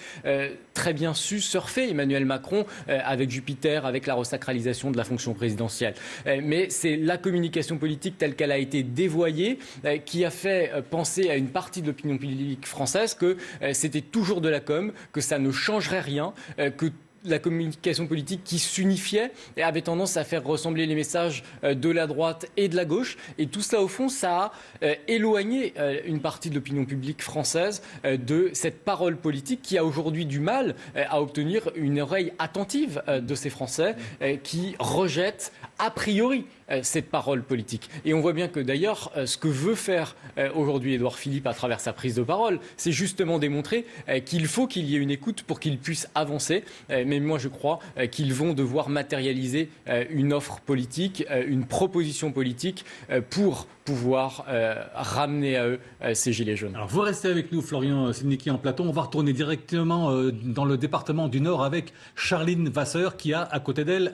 très bien su surfer Emmanuel Macron avec Jupiter, avec la resacralisation de la fonction présidentielle. Mais c'est la communication politique telle qu'elle a été dévoyée qui a fait penser à une partie de l'opinion publique française que c'était toujours de la com, que ça ne changerait rien, que la communication politique qui s'unifiait et avait tendance à faire ressembler les messages de la droite et de la gauche. Et tout ça, au fond, ça a éloigné une partie de l'opinion publique française de cette parole politique qui a aujourd'hui du mal à obtenir une oreille attentive de ces Français qui rejettent a priori cette parole politique. Et on voit bien que d'ailleurs, ce que veut faire aujourd'hui Édouard Philippe à travers sa prise de parole, c'est justement démontrer qu'il faut qu'il y ait une écoute pour qu'il puisse avancer. Mais moi, je crois qu'ils vont devoir matérialiser une offre politique, une proposition politique pour pouvoir ramener à eux ces Gilets jaunes. Alors, vous restez avec nous, Florian Silnicki, en plateau. On va retourner directement dans le département du Nord avec Charline Vasseur, qui a à côté d'elle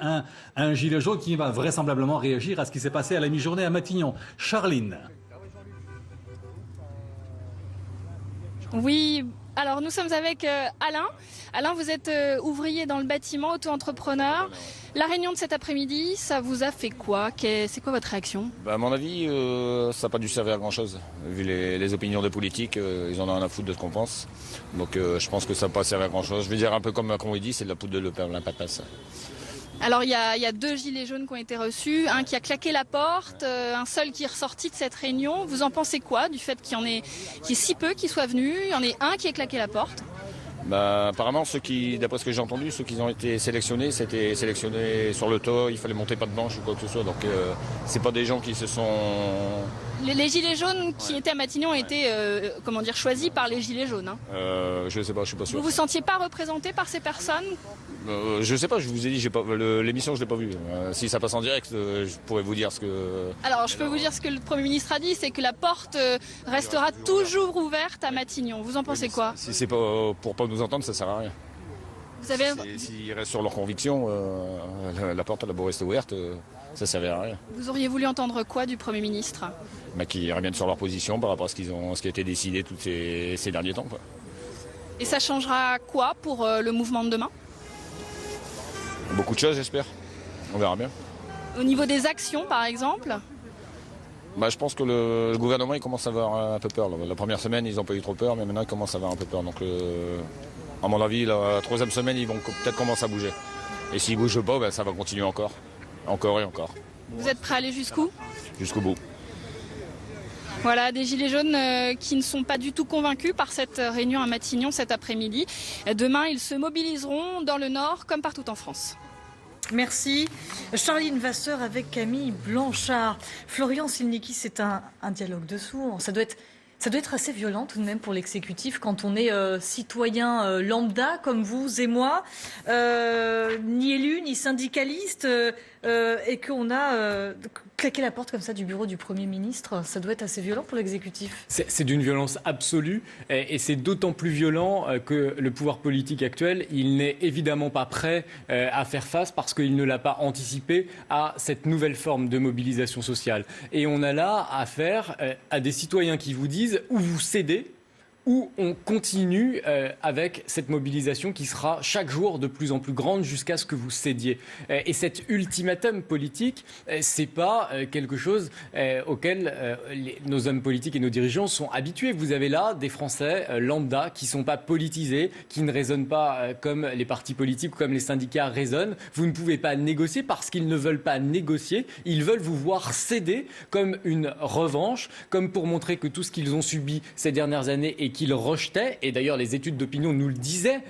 un gilet jaune qui va vraisemblablement réagir à ce qui s'est passé à la mi-journée à Matignon. Charline. Oui, Alors nous sommes avec Alain. Alain, vous êtes ouvrier dans le bâtiment, auto-entrepreneur. La réunion de cet après-midi, ça vous a fait quoi? C'est quoi votre réaction? À mon avis, ça n'a pas dû servir à grand-chose. Vu les opinions des politiques, ils en ont rien à foutre de ce qu'on pense. Donc je pense que ça n'a pas servi à grand-chose. Je vais dire un peu comme Macron dit, c'est de la poudre de la papasse. Alors il y a 2 gilets jaunes qui ont été reçus, un qui a claqué la porte, un seul qui est ressorti de cette réunion. Vous en pensez quoi du fait qu'il y ait si peu qui soient venus? Il y en ait un qui ait claqué la porte? Apparemment, d'après ce que j'ai entendu, ceux qui ont été sélectionnés, c'était sélectionnés sur le tas, il fallait monter pas de manche ou quoi que ce soit. Donc c'est pas des gens qui se sont... Les gilets jaunes qui étaient à Matignon ont été choisis par les gilets jaunes. Hein. Je sais pas, je suis pas sûr. Vous vous sentiez pas représenté par ces personnes? Je sais pas, je vous ai dit, l'émission je l'ai pas vue. Si ça passe en direct, je pourrais vous dire ce que... Alors je peux vous dire ce que le Premier ministre a dit, c'est que la porte restera toujours ouverte à Matignon. Vous en pensez quoi? Si c'est pas pour pas nous entendre, ça sert à rien. S'ils restent sur leurs convictions, la porte elle a beau rester ouverte, ça servira à rien. Vous auriez voulu entendre quoi du Premier ministre? Qu'ils reviennent sur leur position par rapport à ce qui a été décidé tous ces derniers temps, quoi. Et ça changera quoi pour le mouvement de demain? Beaucoup de choses, j'espère. On verra bien. Au niveau des actions, par exemple? Je pense que le gouvernement il commence à avoir un peu peur. La première semaine, ils n'ont pas eu trop peur, mais maintenant, ils commencent à avoir un peu peur. Donc, à mon avis, la 3e semaine, ils vont peut-être commencer à bouger. Et s'ils ne bougent pas, ça va continuer encore. Encore et encore. Vous êtes prêts à aller jusqu'où? Jusqu'au bout. Voilà, des gilets jaunes qui ne sont pas du tout convaincus par cette réunion à Matignon cet après-midi. Demain, ils se mobiliseront dans le Nord comme partout en France. Merci. Charline Vasseur avec Camille Blanchard. Florian Silnicki, c'est un dialogue de sourds. Ça doit être assez violent tout de même pour l'exécutif quand on est citoyen lambda comme vous et moi, ni élu, ni syndicaliste, et qu'on a claqué la porte comme ça du bureau du Premier ministre. Ça doit être assez violent pour l'exécutif. C'est d'une violence absolue et c'est d'autant plus violent que le pouvoir politique actuel, il n'est évidemment pas prêt à faire face parce qu'il ne l'a pas anticipé à cette nouvelle forme de mobilisation sociale. Et on a là affaire à des citoyens qui vous disent ou vous cédez, où on continue avec cette mobilisation qui sera chaque jour de plus en plus grande jusqu'à ce que vous cédiez. Et cet ultimatum politique, c'est pas quelque chose auquel nos hommes politiques et nos dirigeants sont habitués. Vous avez là des Français lambda qui sont pas politisés, qui ne raisonnent pas comme les partis politiques ou comme les syndicats raisonnent. Vous ne pouvez pas négocier parce qu'ils ne veulent pas négocier. Ils veulent vous voir céder comme une revanche, comme pour montrer que tout ce qu'ils ont subi ces dernières années et qu'ils rejetaient, et d'ailleurs les études d'opinion nous le disaient,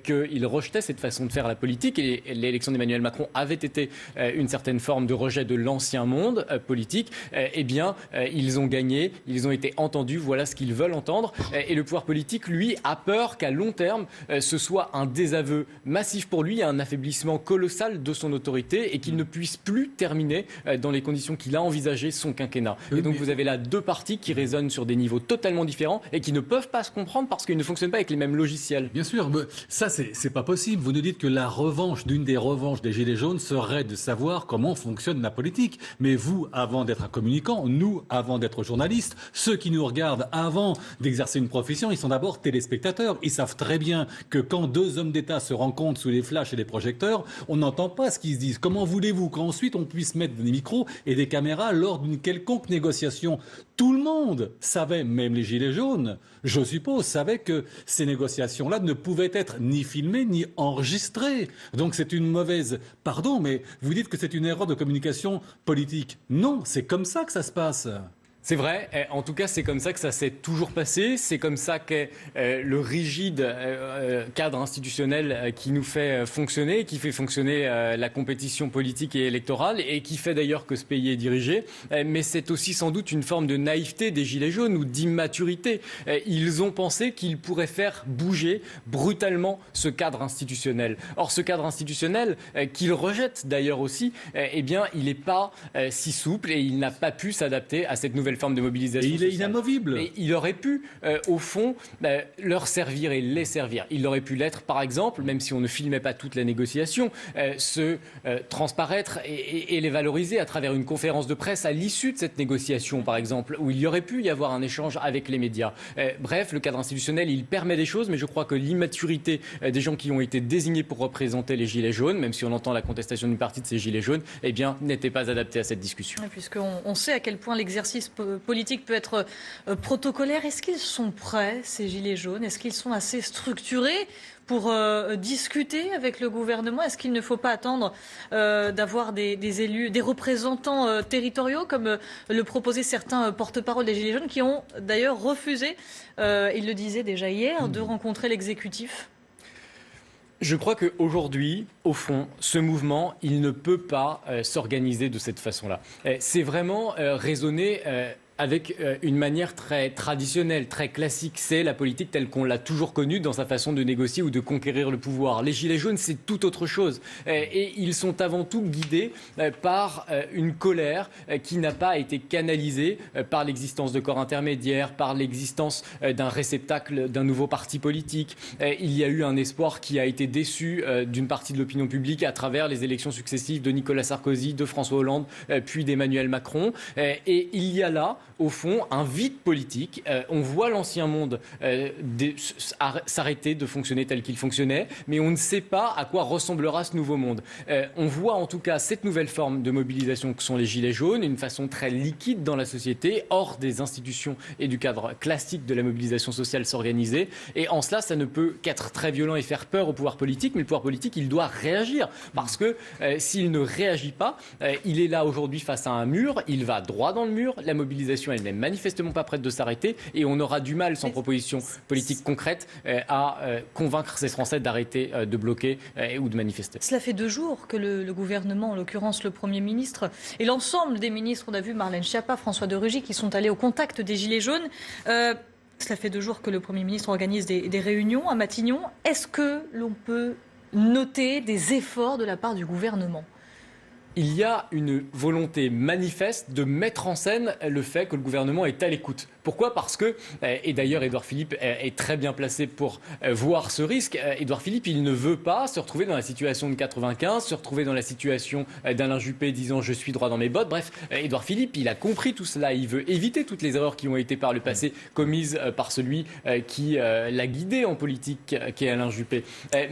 qu'ils rejetaient cette façon de faire la politique, et l'élection d'Emmanuel Macron avait été une certaine forme de rejet de l'ancien monde politique, ils ont gagné, ils ont été entendus, voilà ce qu'ils veulent entendre, et le pouvoir politique, lui, a peur qu'à long terme, ce soit un désaveu massif pour lui, un affaiblissement colossal de son autorité, et qu'il ne puisse plus terminer dans les conditions qu'il a envisagées son quinquennat. Et donc vous avez là 2 partis qui résonnent sur des niveaux totalement différents, et qui ne peuvent pas se comprendre parce qu'ils ne fonctionnent pas avec les mêmes logiciels. Bien sûr, mais ça c'est pas possible. Vous nous dites que la revanche, d'une des revanches des Gilets jaunes serait de savoir comment fonctionne la politique. Mais vous, avant d'être un communicant, nous, avant d'être journalistes, ceux qui nous regardent avant d'exercer une profession, ils sont d'abord téléspectateurs. Ils savent très bien que quand 2 hommes d'État se rencontrent sous les flashs et les projecteurs, on n'entend pas ce qu'ils se disent. Comment voulez-vous qu'ensuite on puisse mettre des micros et des caméras lors d'une quelconque négociation? Tout le monde savait, même les Gilets jaunes, je suppose, savait que ces négociations-là ne pouvaient être ni filmées ni enregistrées. Donc c'est une mauvaise... Pardon, mais vous dites que c'est une erreur de communication politique. Non, c'est comme ça que ça se passe. C'est vrai, en tout cas c'est comme ça que ça s'est toujours passé, c'est comme ça qu'est le rigide cadre institutionnel qui nous fait fonctionner, qui fait fonctionner la compétition politique et électorale et qui fait d'ailleurs que ce pays est dirigé, mais c'est aussi sans doute une forme de naïveté des Gilets jaunes ou d'immaturité. Ils ont pensé qu'ils pourraient faire bouger brutalement ce cadre institutionnel. Or ce cadre institutionnel, qu'ils rejettent d'ailleurs aussi, il n'est pas si souple et il n'a pas pu s'adapter à cette nouvelle nouvelle forme de mobilisation sociale. Et il est inamovible. Et il aurait pu, au fond, leur servir et les servir. Il aurait pu l'être, par exemple, même si on ne filmait pas toute la négociation, se transparaître et les valoriser à travers une conférence de presse à l'issue de cette négociation, par exemple, où il y aurait pu y avoir un échange avec les médias. Bref, le cadre institutionnel, il permet des choses, mais je crois que l'immaturité des gens qui ont été désignés pour représenter les Gilets jaunes, même si on entend la contestation d'une partie de ces Gilets jaunes, eh bien, n'était pas adaptée à cette discussion. Puisqu'on sait à quel point l'exercice politique peut être protocolaire, est-ce qu'ils sont prêts, ces Gilets jaunes? Est-ce qu'ils sont assez structurés pour discuter avec le gouvernement? Est-ce qu'il ne faut pas attendre d'avoir des élus, des représentants territoriaux, comme le proposaient certains porte-parole des Gilets jaunes, qui ont d'ailleurs refusé, ils le disaient déjà hier, de rencontrer l'exécutif? Je crois qu'aujourd'hui, au fond, ce mouvement, il ne peut pas s'organiser de cette façon-là. C'est vraiment raisonner avec une manière très traditionnelle, très classique. C'est la politique telle qu'on l'a toujours connue dans sa façon de négocier ou de conquérir le pouvoir. Les Gilets jaunes, c'est tout autre chose. Et ils sont avant tout guidés par une colère qui n'a pas été canalisée par l'existence de corps intermédiaires, par l'existence d'un réceptacle d'un nouveau parti politique. Il y a eu un espoir qui a été déçu d'une partie de l'opinion publique à travers les élections successives de Nicolas Sarkozy, de François Hollande, puis d'Emmanuel Macron. Et il y a là, au fond, un vide politique. On voit l'ancien monde s'arrêter de fonctionner tel qu'il fonctionnait, mais on ne sait pas à quoi ressemblera ce nouveau monde. On voit en tout cas cette nouvelle forme de mobilisation que sont les Gilets jaunes, une façon très liquide dans la société, hors des institutions et du cadre classique de la mobilisation sociale s'organiser. Et en cela, ça ne peut qu'être très violent et faire peur au pouvoir politique, mais le pouvoir politique, il doit réagir. Parce que s'il ne réagit pas, il est là aujourd'hui face à un mur, il va droit dans le mur, la mobilisation elle n'est manifestement pas prête de s'arrêter et on aura du mal, sans proposition politique concrète, à convaincre ces Français d'arrêter de bloquer ou de manifester. Cela fait 2 jours que le gouvernement, en l'occurrence le Premier ministre et l'ensemble des ministres, on a vu Marlène Schiappa, François de Rugy, qui sont allés au contact des Gilets jaunes. Cela fait 2 jours que le Premier ministre organise des réunions à Matignon. Est-ce que l'on peut noter des efforts de la part du gouvernement ? Il y a une volonté manifeste de mettre en scène le fait que le gouvernement est à l'écoute. Pourquoi ? Parce que, et d'ailleurs Édouard Philippe est très bien placé pour voir ce risque, Édouard Philippe il ne veut pas se retrouver dans la situation de 95, se retrouver dans la situation d'Alain Juppé disant je suis droit dans mes bottes. Bref, Édouard Philippe il a compris tout cela, il veut éviter toutes les erreurs qui ont été par le passé commises par celui qui l'a guidé en politique, qui est Alain Juppé.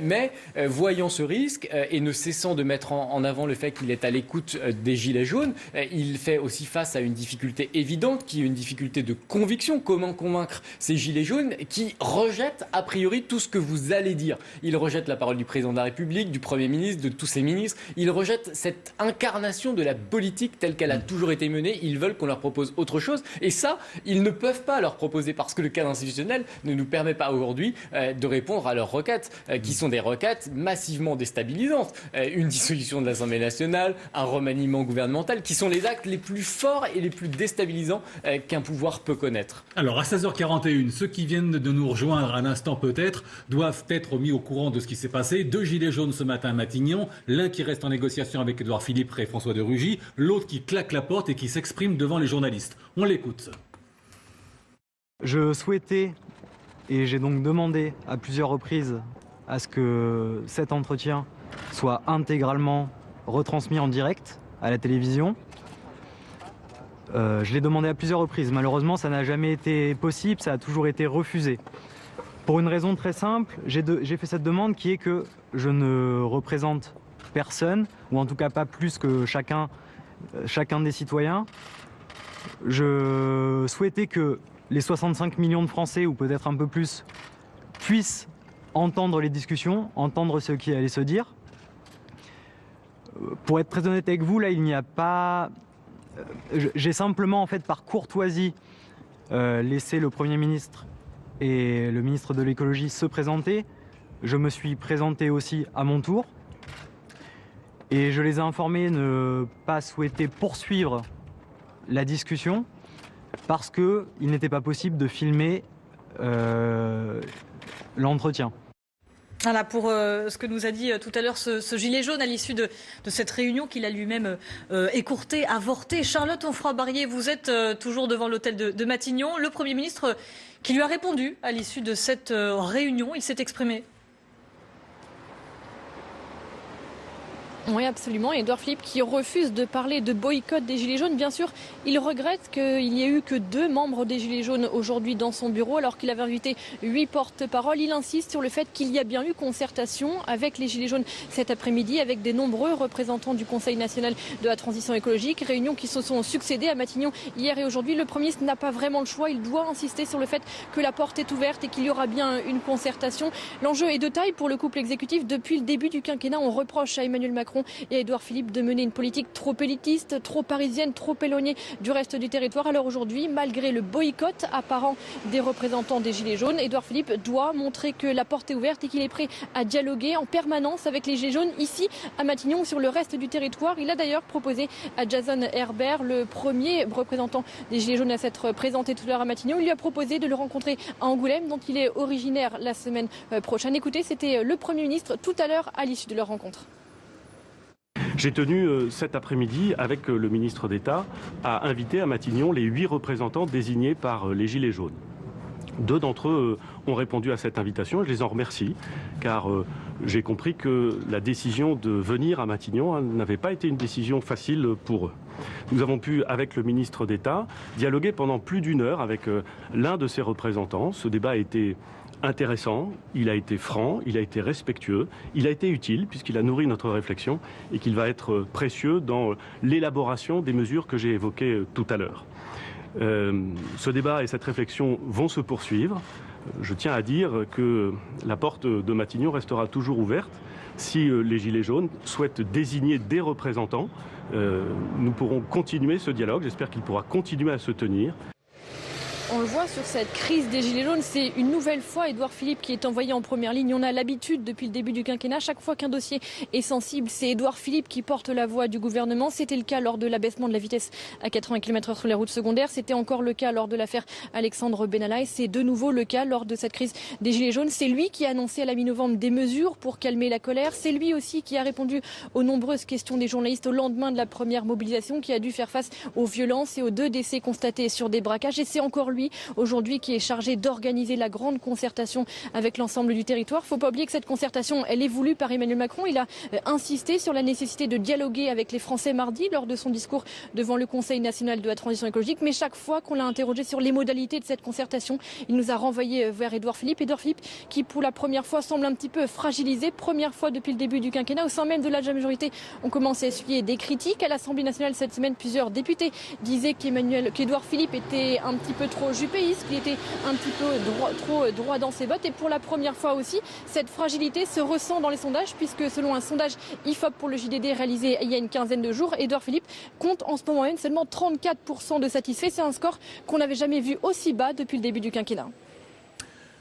Mais voyant ce risque et ne cessant de mettre en avant le fait qu'il est à l'écoute des Gilets jaunes, il fait aussi face à une difficulté évidente qui est une difficulté de conviction. Comment convaincre ces Gilets jaunes qui rejettent a priori tout ce que vous allez dire. Ils rejettent la parole du président de la République, du Premier ministre, de tous ses ministres. Ils rejettent cette incarnation de la politique telle qu'elle a toujours été menée. Ils veulent qu'on leur propose autre chose. Et ça, ils ne peuvent pas leur proposer parce que le cadre institutionnel ne nous permet pas aujourd'hui de répondre à leurs requêtes, qui sont des requêtes massivement déstabilisantes. Une dissolution de l'Assemblée nationale, un remaniement gouvernemental, qui sont les actes les plus forts et les plus déstabilisants qu'un pouvoir peut connaître. Alors, à 16h41, ceux qui viennent de nous rejoindre à l'instant peut-être doivent être mis au courant de ce qui s'est passé. 2 Gilets jaunes ce matin à Matignon, l'un qui reste en négociation avec Édouard Philippe et François de Rugy, l'autre qui claque la porte et qui s'exprime devant les journalistes. On l'écoute. Je souhaitais, et j'ai donc demandé à plusieurs reprises à ce que cet entretien soit intégralement retransmis en direct à la télévision. Je l'ai demandé à plusieurs reprises. Malheureusement, ça n'a jamais été possible, ça a toujours été refusé. Pour une raison très simple, j'ai fait cette demande qui est que je ne représente personne, ou en tout cas pas plus que chacun des citoyens. Je souhaitais que les 65 millions de Français, ou peut-être un peu plus, puissent entendre les discussions, entendre ce qui allait se dire. Pour être très honnête avec vous, là, il n'y a pas... J'ai simplement, en fait, par courtoisie, laissé le Premier ministre et le ministre de l'écologie se présenter. Je me suis présenté aussi à mon tour. Et je les ai informés de ne pas souhaiter poursuivre la discussion parce qu'il n'était pas possible de filmer l'entretien. Voilà pour ce que nous a dit tout à l'heure ce gilet jaune à l'issue de cette réunion qu'il a lui-même écourtée, avortée. Charlotte Onfroy-Barrier, vous êtes toujours devant l'hôtel de Matignon. Le Premier ministre qui lui a répondu à l'issue de cette réunion, il s'est exprimé. Oui, absolument. Édouard Philippe qui refuse de parler de boycott des Gilets jaunes. Bien sûr, il regrette qu'il n'y ait eu que 2 membres des Gilets jaunes aujourd'hui dans son bureau, alors qu'il avait invité 8 porte-paroles. Il insiste sur le fait qu'il y a bien eu concertation avec les Gilets jaunes cet après-midi, avec des nombreux représentants du Conseil national de la transition écologique. Réunions qui se sont succédées à Matignon hier et aujourd'hui. Le Premier ministre n'a pas vraiment le choix. Il doit insister sur le fait que la porte est ouverte et qu'il y aura bien une concertation. L'enjeu est de taille pour le couple exécutif. Depuis le début du quinquennat, on reproche à Emmanuel Macron et à Édouard Philippe de mener une politique trop élitiste, trop parisienne, trop éloignée du reste du territoire. Alors aujourd'hui, malgré le boycott apparent des représentants des Gilets jaunes, Édouard Philippe doit montrer que la porte est ouverte et qu'il est prêt à dialoguer en permanence avec les Gilets jaunes ici à Matignon ou sur le reste du territoire. Il a d'ailleurs proposé à Jason Herbert, le premier représentant des Gilets jaunes à s'être présenté tout à l'heure à Matignon, il lui a proposé de le rencontrer à Angoulême, dont il est originaire la semaine prochaine. Écoutez, c'était le Premier ministre tout à l'heure à l'issue de leur rencontre. J'ai tenu cet après-midi, avec le ministre d'État, à inviter à Matignon les 8 représentants désignés par les Gilets jaunes. 2 d'entre eux ont répondu à cette invitation et je les en remercie, car j'ai compris que la décision de venir à Matignon n'avait pas été une décision facile pour eux. Nous avons pu, avec le ministre d'État, dialoguer pendant plus d'1 heure avec l'un de ces représentants. Ce débat a été intéressant, il a été franc, il a été respectueux, il a été utile puisqu'il a nourri notre réflexion et qu'il va être précieux dans l'élaboration des mesures que j'ai évoquées tout à l'heure. Ce débat et cette réflexion vont se poursuivre. Je tiens à dire que la porte de Matignon restera toujours ouverte. Si les Gilets jaunes souhaitent désigner des représentants, nous pourrons continuer ce dialogue. J'espère qu'il pourra continuer à se tenir. On le voit sur cette crise des Gilets jaunes, c'est une nouvelle fois Édouard Philippe qui est envoyé en première ligne. On a l'habitude depuis le début du quinquennat, chaque fois qu'un dossier est sensible, c'est Édouard Philippe qui porte la voix du gouvernement. C'était le cas lors de l'abaissement de la vitesse à 80 km/h sur les routes secondaires. C'était encore le cas lors de l'affaire Alexandre Benalla. Et c'est de nouveau le cas lors de cette crise des Gilets jaunes. C'est lui qui a annoncé à la mi-novembre des mesures pour calmer la colère. C'est lui aussi qui a répondu aux nombreuses questions des journalistes au lendemain de la première mobilisation, qui a dû faire face aux violences et aux 2 décès constatés sur des braquages. Et c'est encore lui aujourd'hui qui est chargé d'organiser la grande concertation avec l'ensemble du territoire. Il ne faut pas oublier que cette concertation, elle est voulue par Emmanuel Macron. Il a insisté sur la nécessité de dialoguer avec les Français mardi lors de son discours devant le Conseil national de la transition écologique. Mais chaque fois qu'on l'a interrogé sur les modalités de cette concertation, il nous a renvoyé vers Édouard Philippe. Édouard Philippe qui pour la première fois semble un petit peu fragilisé. Première fois depuis le début du quinquennat. Au sein même de la majorité, on commence à essuyer des critiques. À l'Assemblée nationale cette semaine, plusieurs députés disaient qu'Édouard Philippe était un petit peu trop jupéiste, qu'il était un petit peu trop droit dans ses bottes. Et pour la première fois aussi, cette fragilité se ressent dans les sondages, puisque selon un sondage IFOP pour le JDD réalisé il y a une quinzaine de jours, Édouard Philippe compte en ce moment même seulement 34% de satisfaits. C'est un score qu'on n'avait jamais vu aussi bas depuis le début du quinquennat.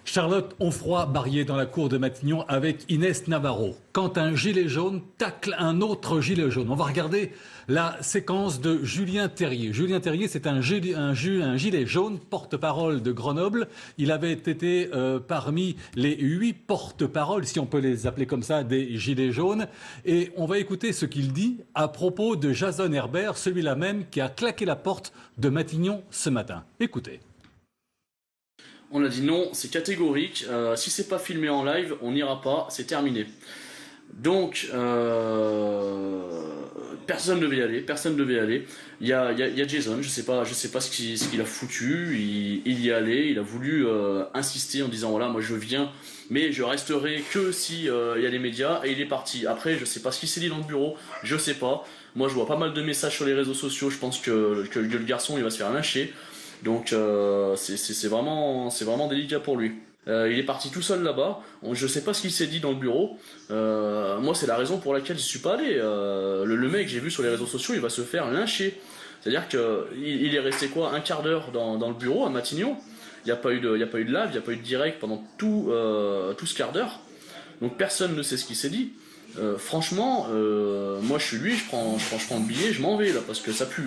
Charlotte Onfroy-Barrier dans la cour de Matignon avec Inès Navarro. Quand un gilet jaune tacle un autre gilet jaune. On va regarder la séquence de Julien Terrier. Julien Terrier, c'est un gilet jaune, porte-parole de Grenoble. Il avait été parmi les 8 porte-paroles, si on peut les appeler comme ça, des gilets jaunes. Et on va écouter ce qu'il dit à propos de Jason Herbert, celui-là même qui a claqué la porte de Matignon ce matin. Écoutez. On a dit non, c'est catégorique, si c'est pas filmé en live, on n'ira pas, c'est terminé. Donc, personne ne devait y aller, Il y a Jason, je sais pas ce qu'il a foutu, il y allait, il a voulu insister en disant voilà, moi je viens, mais je resterai que si il y a les médias, et il est parti. Après, je sais pas ce qu'il s'est dit dans le bureau, je sais pas. Moi je vois pas mal de messages sur les réseaux sociaux, je pense que le garçon il va se faire lyncher. Donc c'est vraiment délicat pour lui. Il est parti tout seul là-bas. Je sais pas ce qu'il s'est dit dans le bureau. Moi, c'est la raison pour laquelle je suis pas allé. Le mec, j'ai vu sur les réseaux sociaux, il va se faire lyncher. C'est-à-dire qu'il est resté quoi, un quart d'heure dans le bureau à Matignon. Il n'y a pas eu de live, il n'y a pas eu de direct pendant tout ce quart d'heure. Donc personne ne sait ce qu'il s'est dit. Franchement, moi je suis lui, je prends le billet, je m'en vais là parce que ça pue.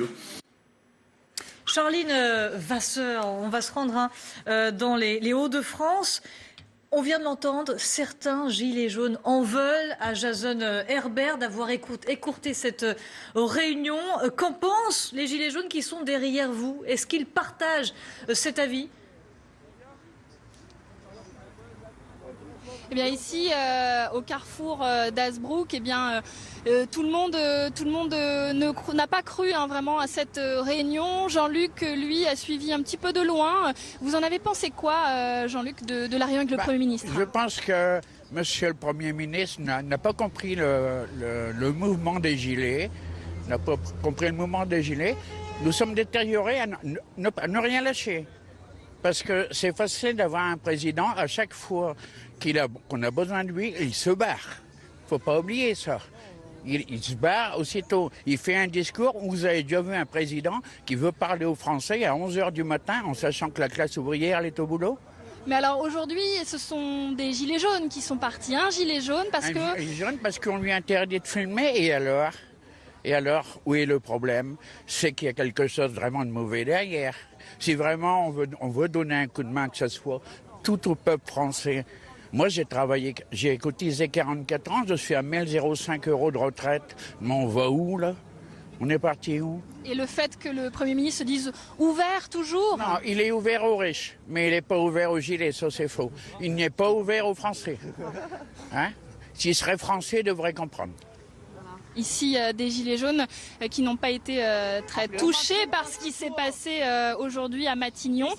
Charline Vasseur, on va se rendre dans les Hauts-de-France. On vient de l'entendre, certains gilets jaunes en veulent à Jason Herbert d'avoir écourté cette réunion. Qu'en pensent les gilets jaunes qui sont derrière vous? Est-ce qu'ils partagent cet avis? Eh bien ici, au carrefour d'Hazebrouck, eh bien, tout le monde n'a pas cru vraiment à cette réunion. Jean-Luc, lui, a suivi un petit peu de loin. Vous en avez pensé quoi, Jean-Luc, de la réunion avec le Premier ministre? Je pense que Monsieur le Premier ministre n'a pas compris le mouvement des Gilets. N'a pas compris le mouvement des Gilets. Nous sommes détériorés à ne rien lâcher. Parce que c'est facile d'avoir un président, à chaque fois qu'on a besoin de lui, il se barre. Il ne faut pas oublier ça. Il se barre aussitôt. Il fait un discours. Vous avez déjà vu un président qui veut parler aux Français à 11h du matin en sachant que la classe ouvrière elle est au boulot? Mais alors aujourd'hui, ce sont des gilets jaunes qui sont partis. Un gilet jaune parce que... Un gilet jaune parce qu'on lui interdit de filmer. Et alors, où est le problème? C'est qu'il y a quelque chose vraiment de mauvais derrière. Si vraiment on veut donner un coup de main, que ce soit tout au peuple français. Moi, j'ai cotisé 44 ans, je suis à 1005 € de retraite. Mais on va où, là? On est parti où? Et le fait que le Premier ministre se dise ouvert toujours? Non, il est ouvert aux riches, mais il n'est pas ouvert aux gilets, ça c'est faux. Il n'est pas ouvert aux Français. Hein? S'il serait français, il devrait comprendre. Ici, des gilets jaunes qui n'ont pas été très touchés par ce qui s'est passé aujourd'hui à Matignon,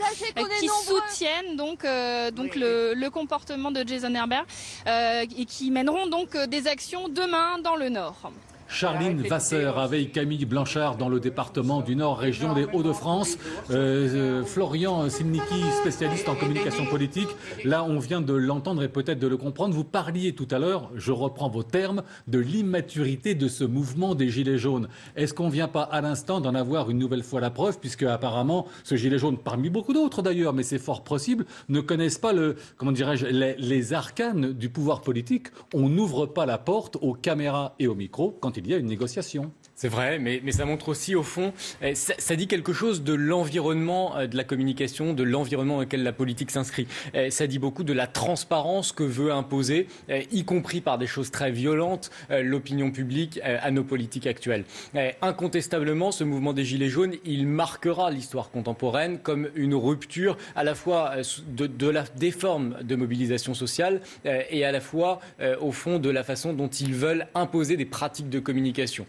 qui soutiennent donc le comportement de Jason Herbert et qui mèneront donc des actions demain dans le Nord. Charline Vasseur avec Camille Blanchard dans le département du Nord, région des Hauts-de-France. Florian Silnicki, spécialiste en communication politique. Là, on vient de l'entendre et peut-être de le comprendre. Vous parliez tout à l'heure, je reprends vos termes, de l'immaturité de ce mouvement des Gilets jaunes. Est-ce qu'on ne vient pas à l'instant d'en avoir une nouvelle fois la preuve, puisque apparemment, ce Gilet jaune, parmi beaucoup d'autres d'ailleurs, mais c'est fort possible, ne connaissent pas les arcanes du pouvoir politique. On n'ouvre pas la porte aux caméras et aux micros quand il y a une négociation. C'est vrai, mais ça montre aussi, au fond, ça dit quelque chose de l'environnement de la communication, de l'environnement dans lequel la politique s'inscrit. Ça dit beaucoup de la transparence que veut imposer, y compris par des choses très violentes, l'opinion publique à nos politiques actuelles. Incontestablement, ce mouvement des Gilets jaunes, il marquera l'histoire contemporaine comme une rupture à la fois des formes de mobilisation sociale et à la fois, au fond, de la façon dont ils veulent imposer des pratiques de communication.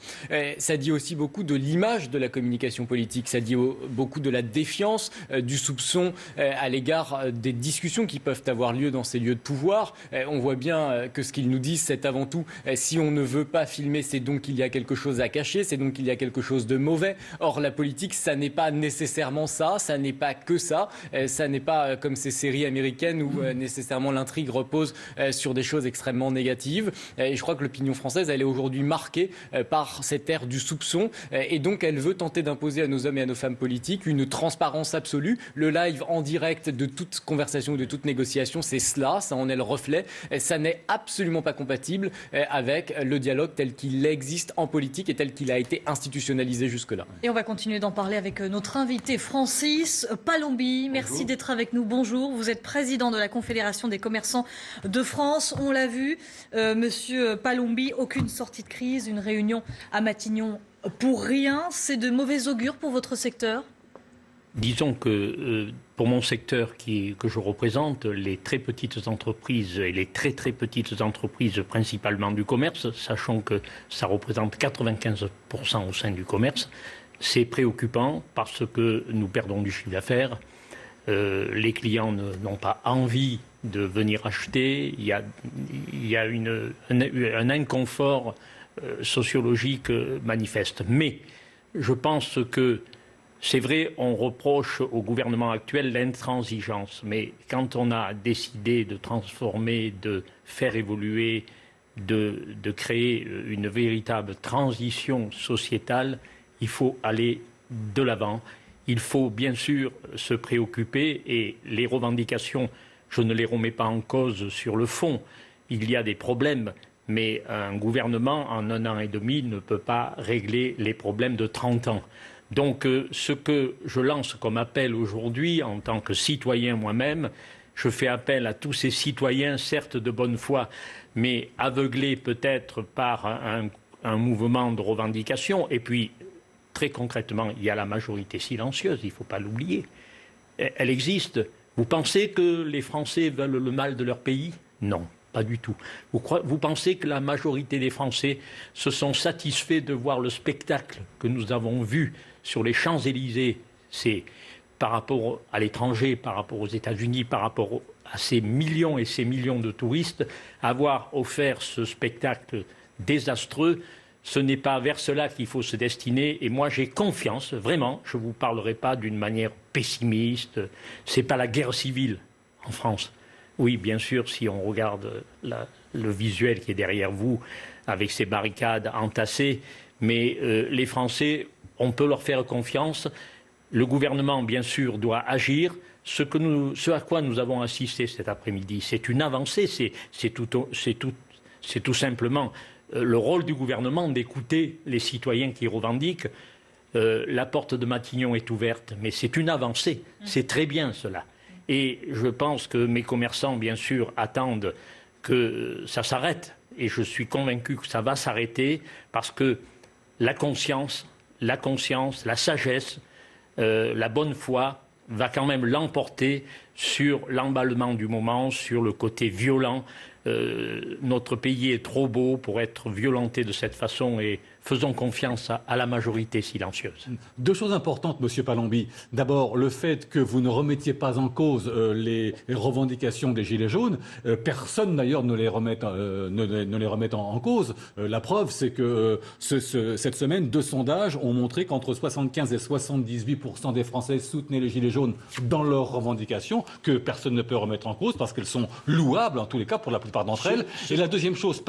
Ça dit aussi beaucoup de l'image de la communication politique, ça dit beaucoup de la défiance, du soupçon à l'égard des discussions qui peuvent avoir lieu dans ces lieux de pouvoir. On voit bien que ce qu'ils nous disent, c'est avant tout, si on ne veut pas filmer, c'est donc qu'il y a quelque chose à cacher, c'est donc qu'il y a quelque chose de mauvais. Or, la politique, ça n'est pas nécessairement ça, ça n'est pas que ça, ça n'est pas comme ces séries américaines où nécessairement l'intrigue repose sur des choses extrêmement négatives. Et je crois que l'opinion française, elle est aujourd'hui marquée par cette ère du soupçon et donc elle veut tenter d'imposer à nos hommes et à nos femmes politiques une transparence absolue. Le live en direct de toute conversation ou de toute négociation, c'est cela, ça en est le reflet. Ça n'est absolument pas compatible avec le dialogue tel qu'il existe en politique et tel qu'il a été institutionnalisé jusque-là. Et on va continuer d'en parler avec notre invité Francis Palombi. Merci d'être avec nous. Bonjour. Vous êtes président de la Confédération des commerçants de France. On l'a vu, monsieur Palombi, aucune sortie de crise, une réunion à Matignon pour rien. C'est de mauvais augure pour votre secteur? Disons que pour mon secteur que je représente, les très petites entreprises et les très très petites entreprises principalement du commerce, sachant que ça représente 95% au sein du commerce, c'est préoccupant parce que nous perdons du chiffre d'affaires. Les clients n'ont pas envie de venir acheter. Il y a un inconfort sociologique manifeste. Mais je pense que c'est vrai, on reproche au gouvernement actuel l'intransigeance. Mais quand on a décidé de transformer, de faire évoluer, de créer une véritable transition sociétale, il faut aller de l'avant. Il faut bien sûr se préoccuper et les revendications, je ne les remets pas en cause sur le fond. Il y a des problèmes. Mais un gouvernement, en 1 an et demi, ne peut pas régler les problèmes de 30 ans. Donc, ce que je lance comme appel aujourd'hui, en tant que citoyen moi-même, je fais appel à tous ces citoyens, certes de bonne foi, mais aveuglés peut-être par un mouvement de revendication. Et puis, très concrètement, il y a la majorité silencieuse, il ne faut pas l'oublier. Elle existe. Vous pensez que les Français veulent le mal de leur pays? Non, pas du tout. Vous pensez que la majorité des Français se sont satisfaits de voir le spectacle que nous avons vu sur les Champs-Élysées? C'est par rapport à l'étranger, par rapport aux États-Unis, par rapport à ces millions et ces millions de touristes, avoir offert ce spectacle désastreux. Ce n'est pas vers cela qu'il faut se destiner. Et moi, j'ai confiance, vraiment, je ne vous parlerai pas d'une manière pessimiste. Ce n'est pas la guerre civile en France. Oui, bien sûr, si on regarde le visuel qui est derrière vous, avec ces barricades entassées, mais les Français, on peut leur faire confiance. Le gouvernement, bien sûr, doit agir. Ce à quoi nous avons assisté cet après-midi, c'est une avancée. C'est tout simplement le rôle du gouvernement d'écouter les citoyens qui revendiquent. La porte de Matignon est ouverte, mais c'est une avancée. C'est très bien cela. Et je pense que mes commerçants, bien sûr, attendent que ça s'arrête. Et je suis convaincu que ça va s'arrêter parce que la conscience, la sagesse, la bonne foi va quand même l'emporter sur l'emballement du moment, sur le côté violent. Notre pays est trop beau pour être violenté de cette façon et faisons confiance à la majorité silencieuse. Deux choses importantes, Monsieur Palombi. D'abord, le fait que vous ne remettiez pas en cause les revendications des Gilets jaunes. Personne, d'ailleurs, ne les remet en cause. La preuve, c'est que cette semaine, 2 sondages ont montré qu'entre 75 et 78% des Français soutenaient les Gilets jaunes dans leurs revendications, que personne ne peut remettre en cause parce qu'elles sont louables, en tous les cas, pour la plupart d'entre elles. Et la deuxième chose,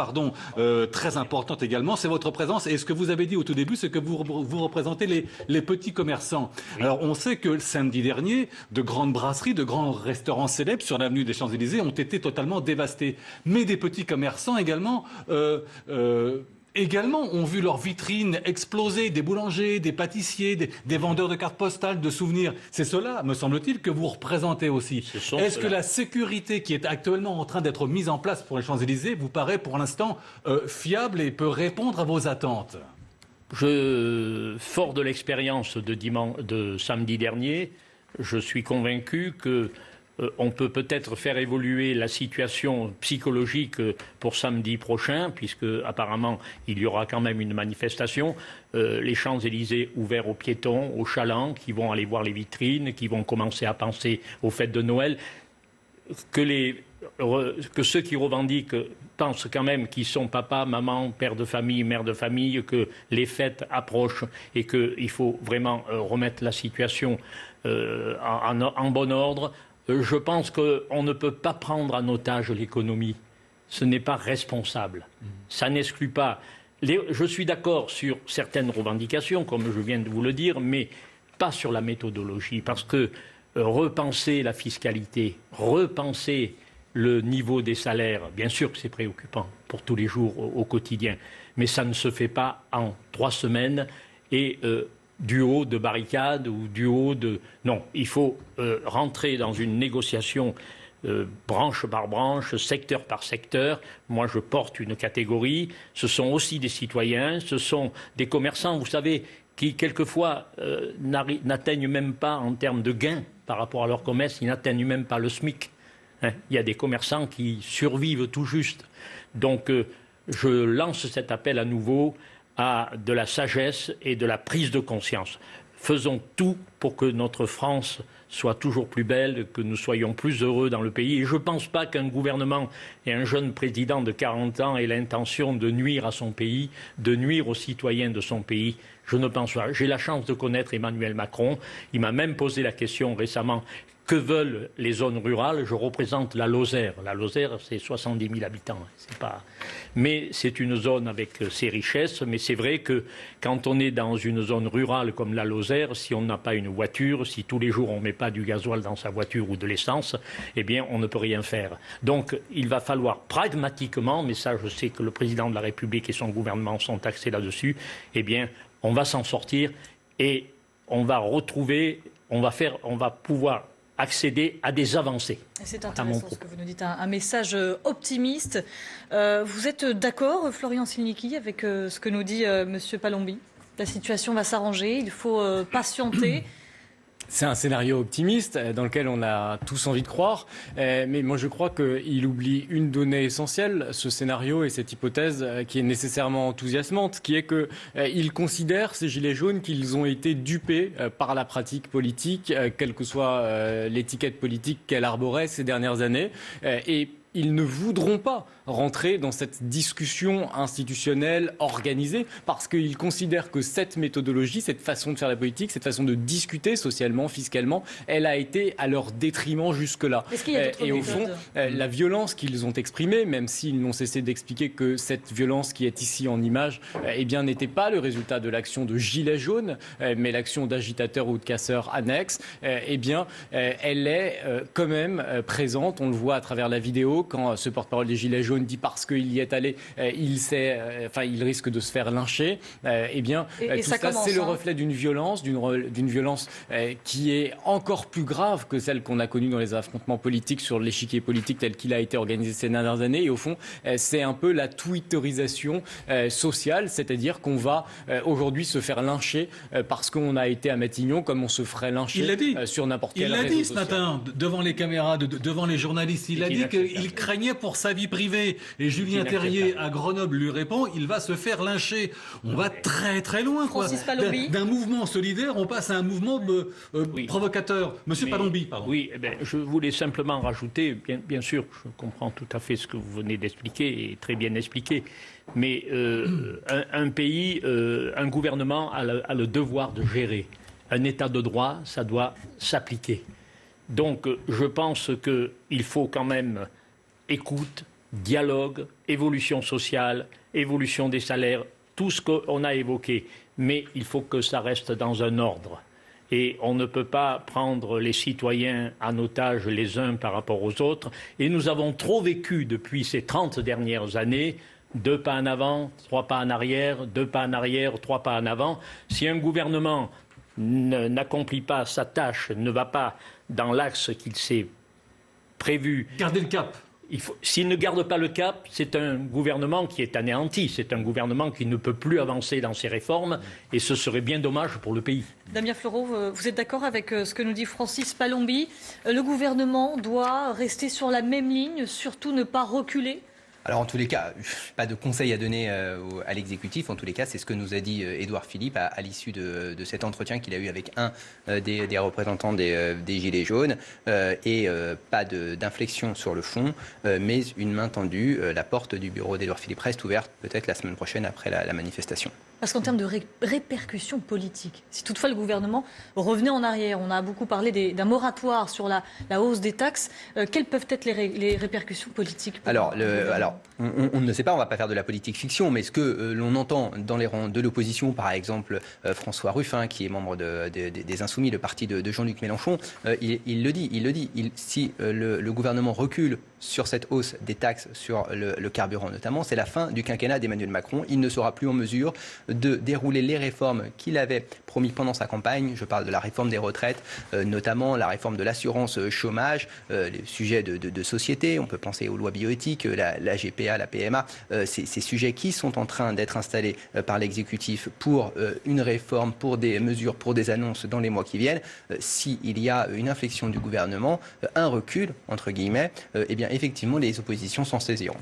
très importante également, c'est votre présence. Et ce que vous avez dit au tout début, c'est que vous représentez les petits commerçants. Oui. Alors, on sait que le samedi dernier, de grandes brasseries, de grands restaurants célèbres sur l'avenue des Champs-Élysées ont été totalement dévastés. Mais des petits commerçants également ont vu leurs vitrines exploser, des boulangers, des pâtissiers, des vendeurs de cartes postales, de souvenirs. C'est cela, me semble-t-il, que vous représentez aussi. Est-ce que la sécurité qui est actuellement en train d'être mise en place pour les Champs-Élysées vous paraît pour l'instant fiable et peut répondre à vos attentes? Fort de l'expérience de samedi dernier, je suis convaincu que on peut peut-être faire évoluer la situation psychologique pour samedi prochain, puisque apparemment il y aura quand même une manifestation. Les Champs-Élysées ouverts aux piétons, aux chalands, qui vont aller voir les vitrines, qui vont commencer à penser aux fêtes de Noël. Que ceux qui revendiquent pensent quand même qu'ils sont papa, maman, père de famille, mère de famille, que les fêtes approchent et qu'il faut vraiment remettre la situation en bon ordre. Je pense qu'on ne peut pas prendre en otage l'économie. Ce n'est pas responsable. Ça n'exclut pas. Je suis d'accord sur certaines revendications, comme je viens de vous le dire, mais pas sur la méthodologie. Parce que repenser la fiscalité, repenser le niveau des salaires, bien sûr que c'est préoccupant pour tous les jours au quotidien, mais ça ne se fait pas en 3 semaines et du haut de barricades ou du haut de... Non, il faut rentrer dans une négociation branche par branche, secteur par secteur. Moi, je porte une catégorie. Ce sont aussi des citoyens, ce sont des commerçants, vous savez, qui quelquefois n'atteignent même pas en termes de gains par rapport à leur commerce, ils n'atteignent même pas le SMIC. Hein, il y a des commerçants qui survivent tout juste. Donc, je lance cet appel à nouveau à de la sagesse et de la prise de conscience. Faisons tout pour que notre France soit toujours plus belle, que nous soyons plus heureux dans le pays. Et je ne pense pas qu'un gouvernement et un jeune président de 40 ans aient l'intention de nuire à son pays, de nuire aux citoyens de son pays. Je ne pense pas. J'ai la chance de connaître Emmanuel Macron. Il m'a même posé la question récemment. Que veulent les zones rurales? Je représente la Lozère. La Lozère, c'est 70 000 habitants. C'est pas... Mais c'est une zone avec ses richesses. Mais c'est vrai que quand on est dans une zone rurale comme la Lozère, si on n'a pas une voiture, si tous les jours on ne met pas du gasoil dans sa voiture ou de l'essence, eh bien on ne peut rien faire. Donc il va falloir pragmatiquement, mais ça je sais que le président de la République et son gouvernement sont axés là-dessus, eh bien on va s'en sortir et on va retrouver, on va pouvoir accéder à des avancées. C'est intéressant ce que vous nous dites, un message optimiste. Vous êtes d'accord, Florian Silnicki, avec ce que nous dit M. Palombi? La situation va s'arranger, il faut patienter. C'est un scénario optimiste dans lequel on a tous envie de croire, mais moi je crois qu'il oublie une donnée essentielle, ce scénario et cette hypothèse qui est nécessairement enthousiasmante, qui est qu'ils considèrent, ces gilets jaunes, qu'ils ont été dupés par la pratique politique, quelle que soit l'étiquette politique qu'elle arborait ces dernières années, et ils ne voudront pas rentrer dans cette discussion institutionnelle organisée parce qu'ils considèrent que cette méthodologie, cette façon de faire la politique, cette façon de discuter socialement, fiscalement, elle a été à leur détriment jusque-là. Et au fond, la violence qu'ils ont exprimée, même s'ils n'ont cessé d'expliquer que cette violence qui est ici en image, eh bien, n'était pas le résultat de l'action de gilets jaunes, mais l'action d'agitateurs ou de casseurs annexes, eh bien, elle est quand même présente. On le voit à travers la vidéo quand ce porte-parole des gilets jaunes dit parce qu'il y est allé, il risque de se faire lyncher. Eh bien, tout ça, c'est le reflet d'une violence, qui est encore plus grave que celle qu'on a connue dans les affrontements politiques sur l'échiquier politique tel qu'il a été organisé ces dernières années. Et au fond, c'est un peu la twitterisation sociale, c'est-à-dire qu'on va aujourd'hui se faire lyncher parce qu'on a été à Matignon, comme on se ferait lyncher sur n'importe quel réseau social. Il l'a dit ce matin, devant les caméras, devant les journalistes. Il a dit qu'il craignait pour sa vie privée. Et Julien Terrier à Grenoble lui répond, il va se faire lyncher. On va très très loin. D'un mouvement solidaire, on passe à un mouvement provocateur. Monsieur Palombi, pardon. Oui, je voulais simplement rajouter, bien sûr, je comprends tout à fait ce que vous venez d'expliquer, et très bien expliqué, mais un pays, un gouvernement a le devoir de gérer. Un état de droit, ça doit s'appliquer. Donc, je pense qu'il faut quand même écoute, dialogue, évolution sociale, évolution des salaires, tout ce qu'on a évoqué. Mais il faut que ça reste dans un ordre. Et on ne peut pas prendre les citoyens en otage les uns par rapport aux autres. Et nous avons trop vécu depuis ces 30 dernières années 2 pas en avant, 3 pas en arrière, 2 pas en arrière, 3 pas en avant. Si un gouvernement n'accomplit pas sa tâche, ne va pas dans l'axe qu'il s'est prévu... Gardez le cap. S'il ne garde pas le cap, c'est un gouvernement qui est anéanti. C'est un gouvernement qui ne peut plus avancer dans ses réformes et ce serait bien dommage pour le pays. Damien Fleureau, vous êtes d'accord avec ce que nous dit Francis Palombi? Le gouvernement doit rester sur la même ligne, surtout ne pas reculer? Alors en tous les cas, pas de conseil à donner à l'exécutif. En tous les cas, c'est ce que nous a dit Édouard Philippe à l'issue de cet entretien qu'il a eu avec un des représentants des Gilets jaunes. Pas d'inflexion sur le fond, mais une main tendue. La porte du bureau d'Édouard Philippe reste ouverte peut-être la semaine prochaine après la manifestation. Parce qu'en termes de répercussions politiques, si toutefois le gouvernement revenait en arrière, on a beaucoup parlé d'un moratoire sur la hausse des taxes, quelles peuvent être les répercussions politiques on ne sait pas, on ne va pas faire de la politique fiction, mais ce que l'on entend dans les rangs de l'opposition, par exemple François Ruffin, qui est membre des Insoumis, le parti de Jean-Luc Mélenchon, il le dit. Si le gouvernement recule sur cette hausse des taxes sur le carburant notamment, c'est la fin du quinquennat d'Emmanuel Macron. Il ne sera plus en mesure de dérouler les réformes qu'il avait promis pendant sa campagne. Je parle de la réforme des retraites, notamment la réforme de l'assurance chômage, les sujets de société. On peut penser aux lois bioéthiques, la GPA, la PMA, ces sujets qui sont en train d'être installés par l'exécutif pour une réforme, pour des mesures, pour des annonces dans les mois qui viennent. S'il y a une inflexion du gouvernement, un recul, entre guillemets, eh bien effectivement les oppositions s'en saisiront.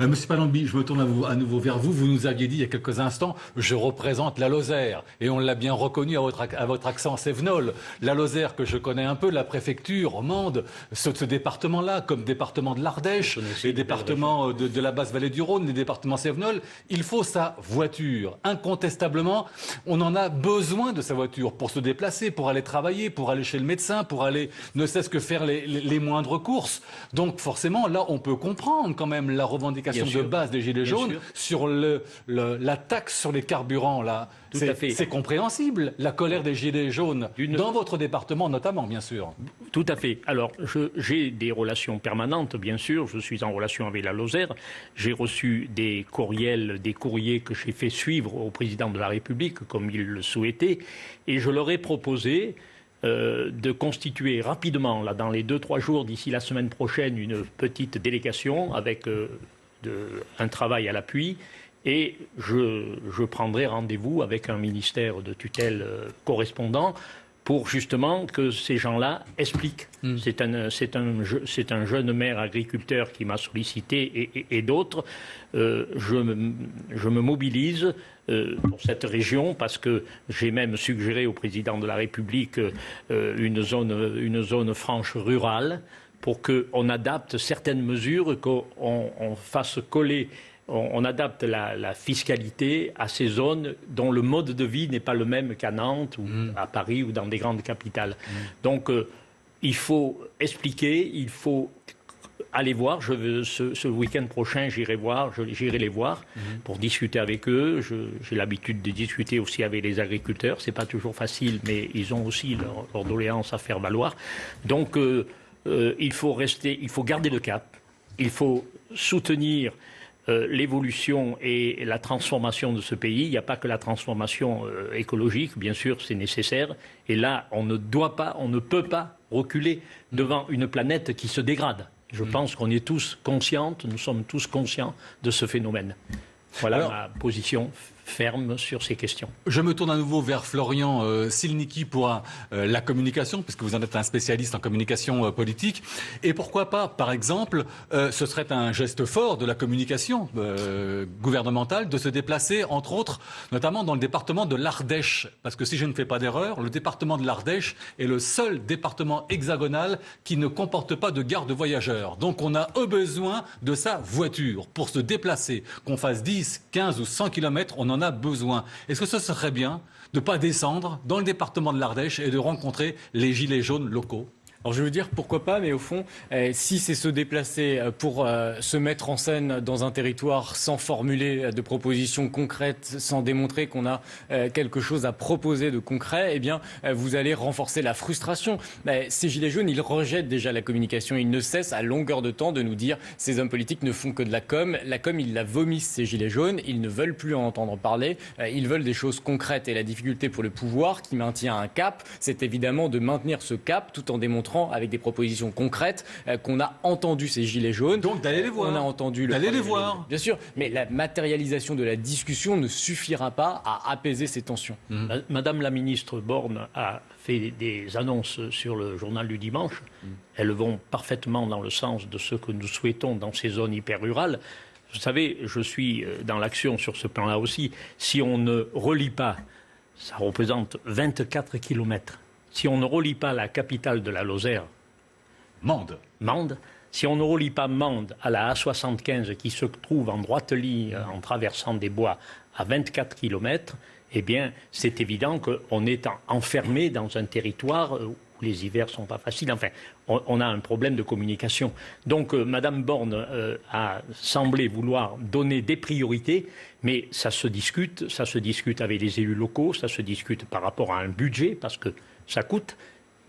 Monsieur Palombi, je me tourne à nouveau vers vous. Vous nous aviez dit il y a quelques instants, je représente la Lozère. Et on l'a bien reconnu à votre accent cévenol. La Lozère que je connais un peu, la préfecture romande, ce département-là, comme département de l'Ardèche, les départements de la basse vallée du Rhône, les départements cévenols, il faut sa voiture. Incontestablement, on en a besoin de sa voiture pour se déplacer, pour aller travailler, pour aller chez le médecin, pour aller ne cesse que faire les moindres courses. Donc forcément, là, on peut comprendre quand même la revendication de base des Gilets jaunes sur la taxe sur les carburants. Là, c'est compréhensible, la colère des Gilets jaunes, dans votre département notamment, bien sûr. Tout à fait. Alors, j'ai des relations permanentes, bien sûr. Je suis en relation avec la Lozère. J'ai reçu des courriers que j'ai fait suivre au président de la République, comme il le souhaitait. Et je leur ai proposé de constituer rapidement, là, dans les 2-3 jours d'ici la semaine prochaine, une petite délégation avec un travail à l'appui. Et je prendrai rendez-vous avec un ministère de tutelle correspondant pour justement que ces gens-là expliquent. C'est un jeune maire agriculteur qui m'a sollicité et d'autres. Je me mobilise pour cette région parce que j'ai même suggéré au président de la République une zone franche rurale pour qu'on adapte certaines mesures, qu'on fasse coller. On adapte la fiscalité à ces zones dont le mode de vie n'est pas le même qu'à Nantes ou à Paris ou dans des grandes capitales. Donc il faut expliquer, il faut aller voir. Ce week-end prochain, j'irai les voir pour discuter avec eux. J'ai l'habitude de discuter aussi avec les agriculteurs. C'est pas toujours facile, mais ils ont aussi leur doléance à faire valoir. Donc il faut garder le cap. Il faut soutenir l'évolution et la transformation de ce pays. Il n'y a pas que la transformation écologique, bien sûr, c'est nécessaire. Et là, on ne peut pas reculer devant une planète qui se dégrade. Je pense qu'on est tous conscients, nous sommes tous conscients de ce phénomène. Voilà ma position ferme sur ces questions. Je me tourne à nouveau vers Florian Silnicki pour la communication, puisque vous en êtes un spécialiste en communication politique. Et pourquoi pas, par exemple, ce serait un geste fort de la communication gouvernementale de se déplacer, entre autres, notamment dans le département de l'Ardèche. Parce que si je ne fais pas d'erreur, le département de l'Ardèche est le seul département hexagonal qui ne comporte pas de gare de voyageurs. Donc on a besoin de sa voiture pour se déplacer. Qu'on fasse 10, 15 ou 100 km, on en a besoin. Est-ce que ce serait bien de ne pas descendre dans le département de l'Ardèche et de rencontrer les gilets jaunes locaux ? Alors je veux dire pourquoi pas, mais au fond, si c'est se déplacer pour se mettre en scène dans un territoire sans formuler de propositions concrètes, sans démontrer qu'on a quelque chose à proposer de concret, eh bien vous allez renforcer la frustration. Ces gilets jaunes, ils rejettent déjà la communication. Ils ne cessent à longueur de temps de nous dire ces hommes politiques ne font que de la com. La com, ils la vomissent, ces gilets jaunes. Ils ne veulent plus en entendre parler. Ils veulent des choses concrètes. Et la difficulté pour le pouvoir qui maintient un cap, c'est évidemment de maintenir ce cap tout en démontrant avec des propositions concrètes qu'on a entendu ces gilets jaunes. Donc d'aller les voir. On a entendu d'aller les voir. Bien sûr, mais la matérialisation de la discussion ne suffira pas à apaiser ces tensions. Madame la ministre Borne a fait des annonces sur le journal du dimanche. Elles vont parfaitement dans le sens de ce que nous souhaitons dans ces zones hyper rurales. Vous savez, je suis dans l'action sur ce plan-là aussi. Si on ne relie pas, ça représente 24 kilomètres. Si on ne relie pas la capitale de la Lozère, Mende, si on ne relie pas Mende à la A75 qui se trouve en droite ligne en traversant des bois à 24 km, eh bien c'est évident qu'on est enfermé dans un territoire où les hivers ne sont pas faciles. Enfin, on a un problème de communication. Donc Madame Borne a semblé vouloir donner des priorités, mais ça se discute avec les élus locaux, ça se discute par rapport à un budget, parce que ça coûte,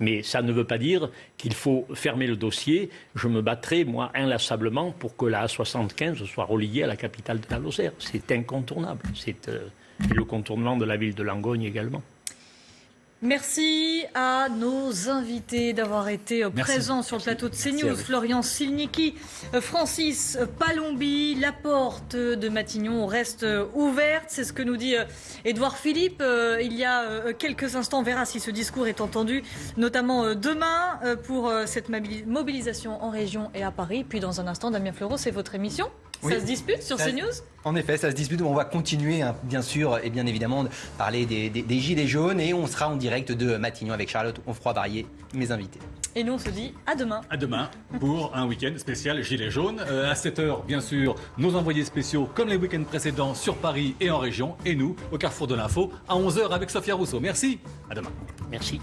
mais ça ne veut pas dire qu'il faut fermer le dossier. Je me battrai, moi, inlassablement pour que la A75 soit reliée à la capitale de la Lozère. C'est incontournable. C'est le contournement de la ville de Langogne également. Merci à nos invités d'avoir été présents sur le plateau de CNews. Florian Silnicki, Francis Palombi, la porte de Matignon reste ouverte. C'est ce que nous dit Édouard Philippe. Il y a quelques instants, on verra si ce discours est entendu, notamment demain pour cette mobilisation en région et à Paris. Puis dans un instant, Damien Fleureau, c'est votre émission. Oui. Ça se dispute sur CNews ? En effet, ça se dispute. On va continuer, bien sûr, et bien évidemment, de parler des gilets jaunes. Et on sera en direct de Matignon avec Charlotte Onfroy-Barrier, mes invités. Et nous, on se dit à demain. À demain pour un week-end spécial gilets jaunes. À 7h, bien sûr, nos envoyés spéciaux, comme les week-ends précédents, sur Paris et en région. Et nous, au Carrefour de l'Info, à 11h avec Sophia Rousseau. Merci. À demain. Merci.